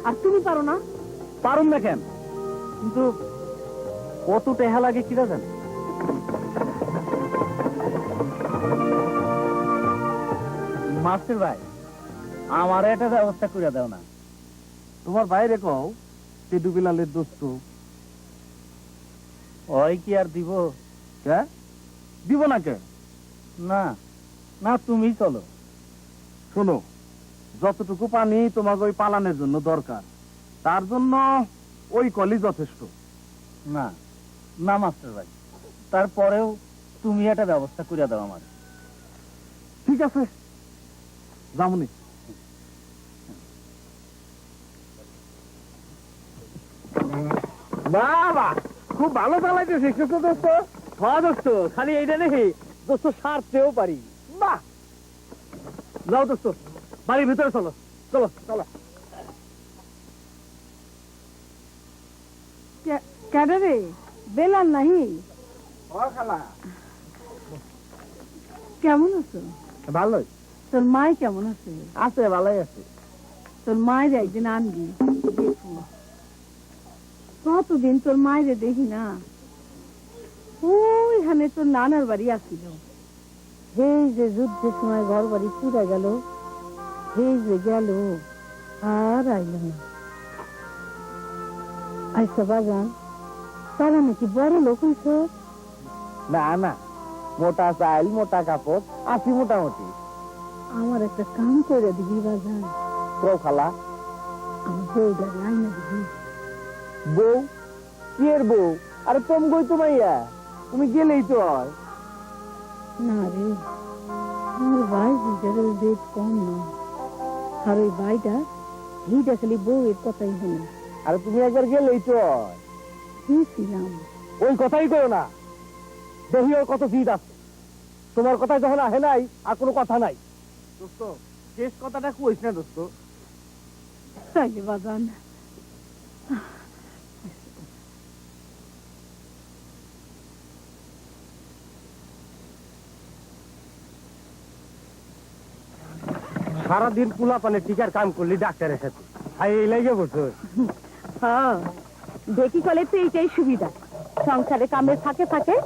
আর তুমি পারো না? পারুম না কেন, কিন্তু কত টেহা লাগে কিরা জান। মাস্টার ভাই, আমার একটা ব্যবস্থা করে দাও না। তোমার বাইরে কও টেডু বিলালের দোস্ত ওই কি আর দিব? দিব না কে? না না, তুমি চলো। শোনো, যতটুকু পানি তোমাকে ওই পালানের জন্য দরকার, তার জন্য ওই কলই যথেষ্ট। না না মাস্টার ভাই, তারপরেও তুমি একটা ব্যবস্থা করে দাও আমার। ঠিক আছে, যামুনি। বাবা, খুব ভালো চালাইতে শিখেছো দোস্ত। হ্যাঁ দোস্ত, খালি এইটা দেখি দোস্ত সারতেও পারি। বাহ, যাও দোস্ত, বাড়ির ভিতরে চলো। চলো চলো। ক্যাডারে বেলার নাহি? কেমন আছো? ভালোই। তোর মাই কেমন আছে? আছে, ভালোই আছে। তোর মায়ের একদিন আনবি, দেখো। কতদিন তোর মায়ের দেখি না। ওইখানে তোর নানার বাড়ি আসছিল, সেই যে যুদ্ধের সময় ঘর বাড়ি পুরা গেল, সেই যে গেল আর আইল না। আচ্ছা বাজান, তারা নাকি বড় লোক হয়েছ? না না, মোটা চাইল, মোটা কাপড় আছি মোটামুটি। আমার একটা কাম করে দিবি বাজান। প্রো খালা, আমার বউটা আইনা দিবি। বউ? কি এর বউ? আরে তোম গই তো মাইয়া, তুমি গেলেই তো হয়। না রে, আমার ভাই বিটারের বেদ কম না, আর ওই ভাইটা হিটা খালি বউয়ের কথাই হলো। আরে তুমি একবার গেলেই তো হয়। গেছিলাম, ওই কথাই করো না, দেখি ওর কত জিদ আছে। তোমার কথা যখন আহে নাই, আর কোনো কথা নাই। দোস্ত, শেষ কথাটা কইস না দোস্ত। তাইলে বাজান সারাদিন কুলা পানে টিকার কাম করলি ডাক্তারের সাথে, আর এই লাগে বলছো। হ্যাঁ, দেখি কলে তো এইটাই সুবিধা। সংসারে কামের ফাঁকে ফাঁকে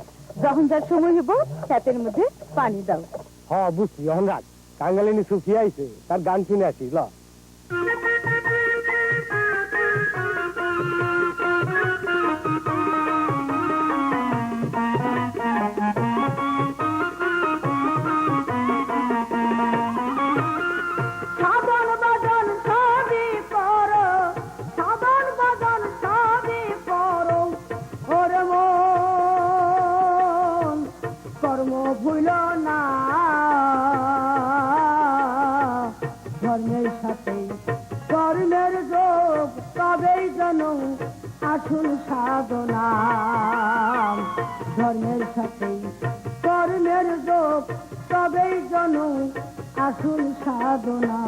যখন যার সময় হবো ক্ষেতের মধ্যে পানি দাও। হ্যাঁ বুঝছি, এখন রাত কাঙ্গালিনী সুখী আইছে, তার গান শুনে আসি। ল সাধন বাজন সবই করো, সাধন বাজন সাধনা ধর্মের সাথে কর্মের যোগ তবেই জন আসল সাধনা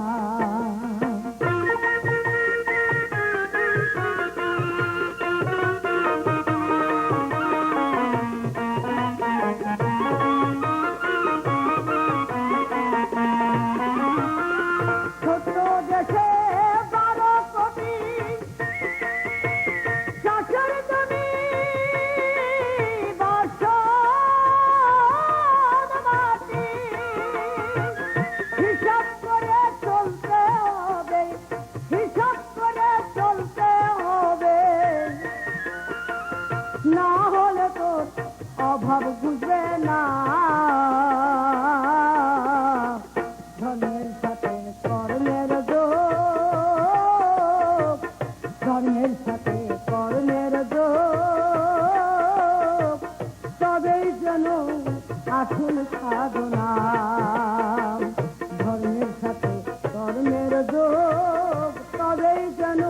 ছোট দেশে 12 কোটি চাষের জমি বর্ষণ মাটি হিসাব করে চলতে হবে হিসাব করে চলতে হবে না হলে তো অভাব বুঝবে না ধর্মের সাথে কর্মের যোগ ধর্মের সাথে কর্মের যোগ তবেই যেন আসল সাধনা ধর্মের সাথে কর্মের যোগ তবেই যেন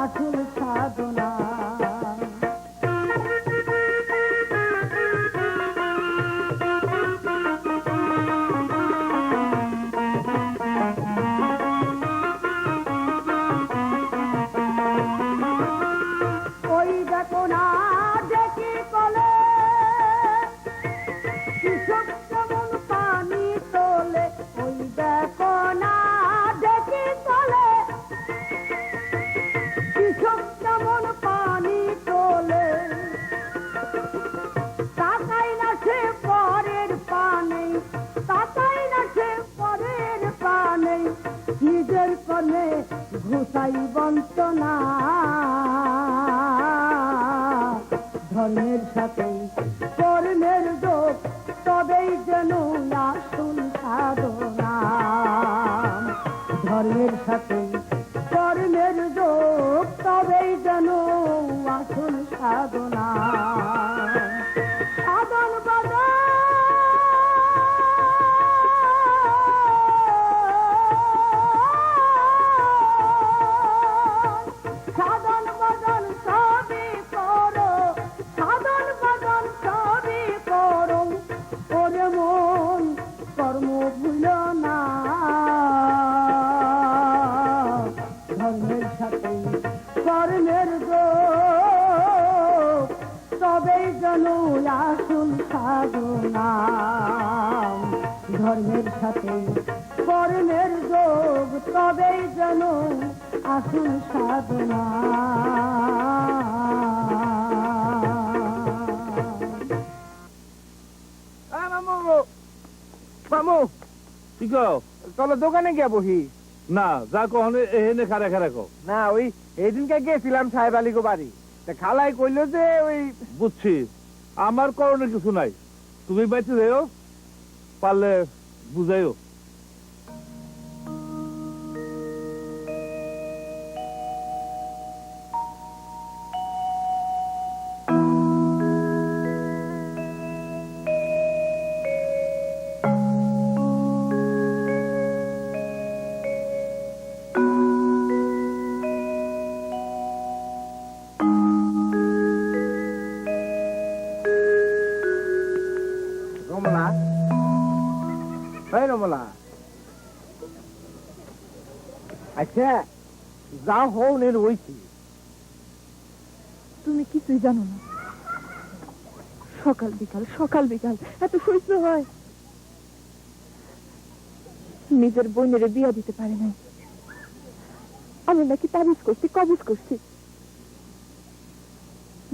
আসল সাধনা ওই দেখো না দেখি কলে কৃষক যেমন পানি তোলে ওই দেখো না দেখি কলে কৃষক যেমন পানি তোলে তাকাই না সে পরের পানে তাকাই না সে পরের পানে নিজের কর্মে ঘুষাই বঞ্চনা ধর্মের সাথে কর্মের যোগ তবেই যেন আসল সাধনা ধর্মের সাথে কর্মের যোগ তবেই যেন আসল সাধনা সাধন সাধন বদন সবই করো সাধন বদন সবই করো ওরে মন কর্ম ভুল না ধর্মের সাথে কর্মের যোগ তবেই যেন আসল সাধনা ধর্মের সাথে কর্মের যোগ তবেই যেন আসল সাধনা মামু কি কও চলো দোকানে গিয়ে বহি না যা কখনো এহেনে খারা খারা কও না ওই এইদিনকে গেছিলাম সাহেব আলীগো বাড়ি তা খালাই কইলো যে ওই বুঝছি আমার করণের কিছু নাই তুমি বাইতে যাও পারলে বুঝাইও রমলা রমলা আচ্ছা যা হও নের হইছি তুমি কিছুই জানো না সকাল বিকাল এত সহ্য হয় নিজের বোনের বিয়ে দিতে পারে নাই আমি নাকি তাবিজ করছি কবজ করছি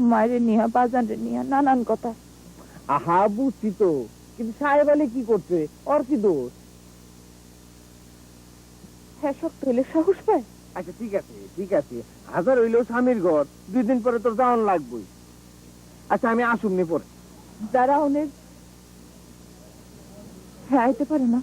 মায়ের নিয়া বাজানের নিয়া নানান কথা আহা বুঝছি তো কিন্তু সাহেব আলী কি করছে ওর কি দোষ হ্যাঁ শক্ত হইলে সাহস পায় আচ্ছা ঠিক আছে হাজার হইলেও স্বামীর ঘর 2 দিন পরে তোর যাওয়ান লাগবই আচ্ছা আমি আসুন নি পরে যারা অনেক হ্যাঁ আইতে পারে না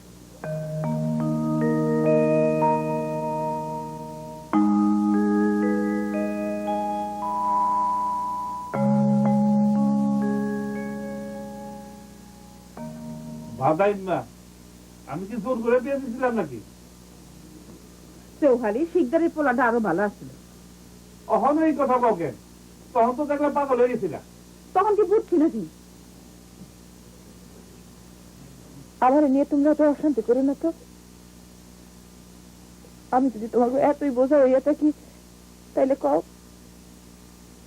ভাদাইন না আমি কি জোর করে বিয়ে দিয়েছিলাম নাকি চৌহালি শিকদারের পোলাটা আরো ভালো আসছিল অহন এই কথা কাউকে তখন তো দেখলাম পাগল হয়ে গেছিল। তখন কি বুঝছি নাকি? আমার নিয়ে তোমরা তো অশান্তি করো না তো। আমি যদি তোমাকে এতই বোঝা হইয়া থাকি তাইলে কও,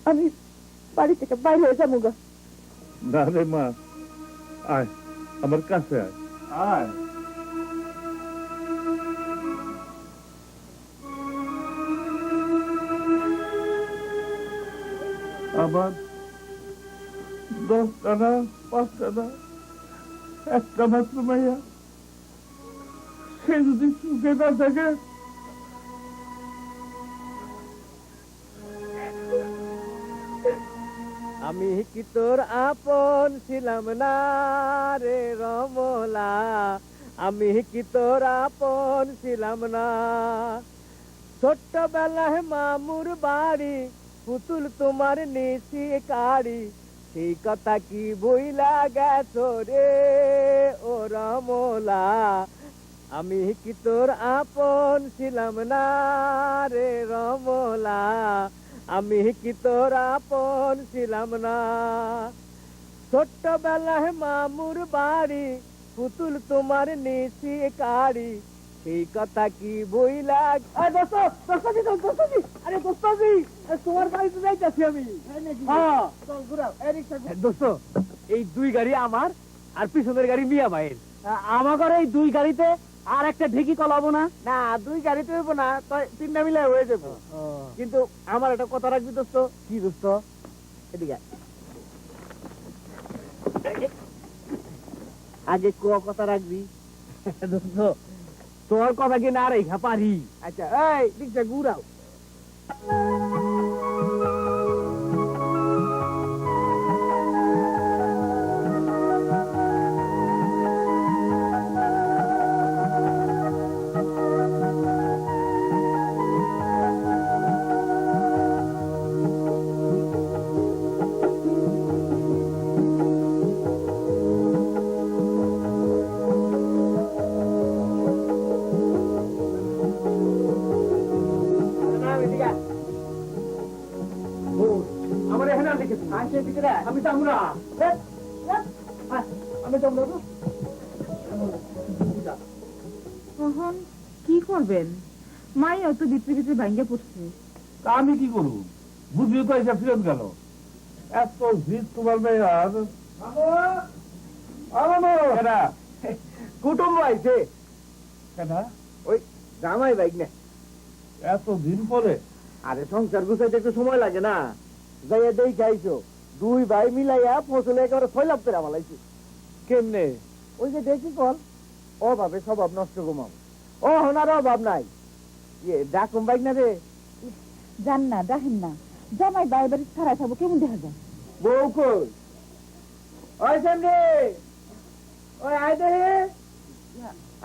আমি বাড়ি থেকে বাইরে হয়ে যাবো গা। না রে মা, আয় আমার কাছে আয়। আয় আমার 10টা না 5টা না একটা মাত্র মাইয়া, সে যদি সুখে না থাকে আমি কি তোর আপন ছিলাম না রে রমলা, আমি কি তোর আপন ছিলাম না। ছোট্টবেলায় মামুর বাড়ি পুতুল তোমার নিশি কাড়ি, সেই কথা কি বইলা গেছো রে ও রমলা, আমি কি তোর আপন ছিলাম না রে রমলা, আমি কি তোর আপন ছিলাম না। ছোট্টবেলায় মামুর বাড়ি পুতুল তোমার নিশি কাড়ি, সেই কথা কি বইলা। আরে দোস্তাজি, তোমার বাড়িতে যাইতেছি আমি। দোস্ত, এই 2 গাড়ি আমার আর পিছনের গাড়ি মিয়া ভাইয়ের। আমার এই 2 গাড়িতে আর একটা ঢেকি কলাবো না। না, 2 গাড়িতে হইব না, 3টা মিলে হয়ে যাবো। কিন্তু আমার একটা কথা রাখবি দোস্ত। কি দোস্ত? এদিকে আগে কথা রাখবি দোস্ত। তোর কথা কি না রেখা পারি? আচ্ছা, এই রিক্সা ঘুরাও। আমার এখানে আমি যাবো না, আমি যাবো না। তখন কি করবেন? মাইয়াও তো ভিতরে ভিতরে ভাঙ্গে পড়ছে। তা আমি কি করবো? বুঝিও তো এসে ফিরত গেল। এত ভিড় তোমার মেয়ে আর কুটুম্ব আইছে। ওই জামাই বাইক না, এত দিন পরে। আরে সংসার গুছাইতে একটু সময় লাগে না। যাইয়া দেই খাইছো 2 ভাই মিলাইয়া ফসলে একেবারে ফয়লাভ করে আমালাইছি। কেমনে? ওই যে দেখি কল অভাবে স্বভাব নষ্ট ঘুমাম। ও হনার অভাব নাই। ডাকুম বাইক না রে। জান না, দেখেন না, জামাই বাইরে বাড়ি ছাড়া থাকবো কেমন দেখা যায়? বউ কই? ওই সামনে, ওই আয় দে।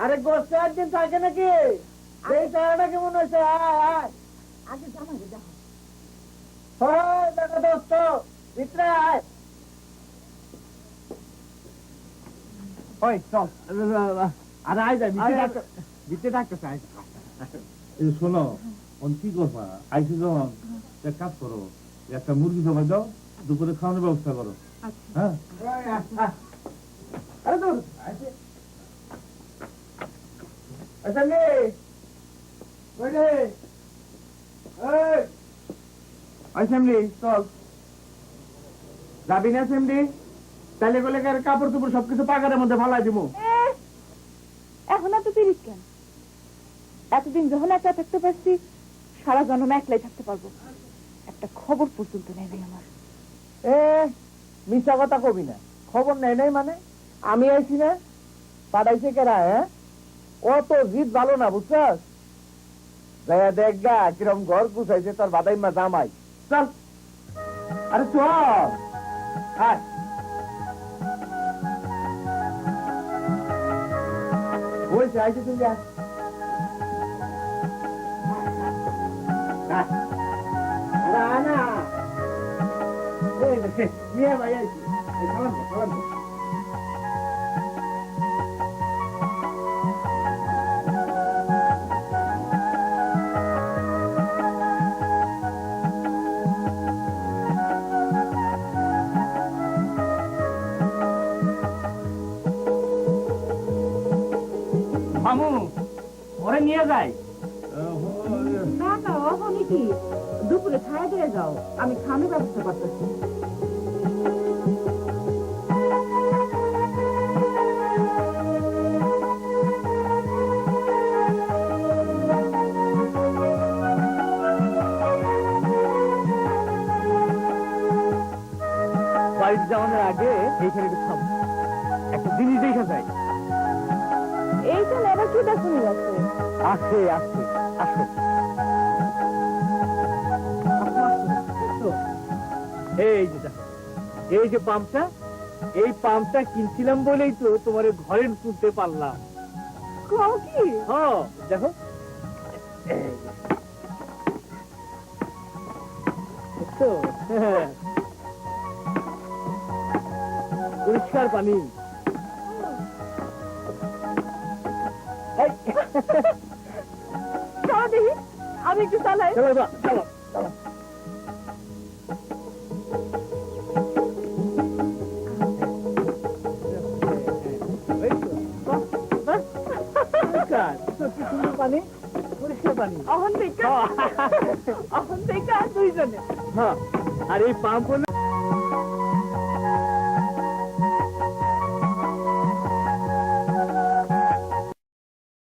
আরে গোস্ত একদিন থাকে নাকি? এই চারাটা কেমন হয়েছে? আয় আয় আগে জামাই দেখো। দেখা দোস্ত, ভিতরে আয়। ওই চল, আরে আয় যাই ভিতরে ডাক্তার চাই। শোনো, কি করবা? আইসি যখন এক কাজ করো, একটা মুরগি জমা দাও, দুপুরে খাওয়ানোর ব্যবস্থা করো। হ্যাঁ, আরে দূর সামনে, ওই রে, ওই সামনে চল। যাবি না সামনে? তাহলে বলে কাপড় চোপড় সবকিছু পাকারের মধ্যে ফালাই দিব। এখন এত তিরিশ কেন? এতদিন যখন একা থাকতে পারছি, সারা জন্ম একলাই থাকতে পারবো। একটা খবর পর্যন্ত নেই ভাই আমার। মিথ্যা কথা কবি না। খবর নেই নাই মানে? আমি আইছি না, পাঠাইছে কেরা? হ্যাঁ, ও তো জিদ ভালো না, বুঝছস? যাইয়া দেখ গা কিরম ঘর গুছাইছে তোর বাদাইমা জামাই। চল, আরে চল। আয়, বলছে আইছে তুমি। আয়, আয় না। নিয়ে ভাই আইছি। খালাম খালাম। মামু ওরে নিয়ে যায়। না না ওখানে কি দুপুরে খাই দিয়ে যাও, আমি খানের ব্যবস্থা করতেছি। বাড়িতে যাওয়ার আগে এইখানে একটু থাম, একটা জিনিস দেখা যায়। এইখানে আবার কি দেখুন যাচ্ছে? আসে আসে আসো। এই যে দেখো, এই যে পাম্পটা, এই পাম্পটা কিনছিলাম বলেই তো তোমার ঘরে তুলতে পারলাম। কও কি? হ্যাঁ দেখো, এই যে। দেখছো? হ্যাঁ। পরিষ্কার পানি। এই, চলো দেখি, আমি একটু চালাই। চলো বা, চলো চলো। এই তো, বাহ, বাহ। পরিষ্কার, সত্যি সুন্দর পানি, পরিষ্কার পানি। অহন থেকে দুইজনে। হ্যাঁ, আর এই পাম্প হলো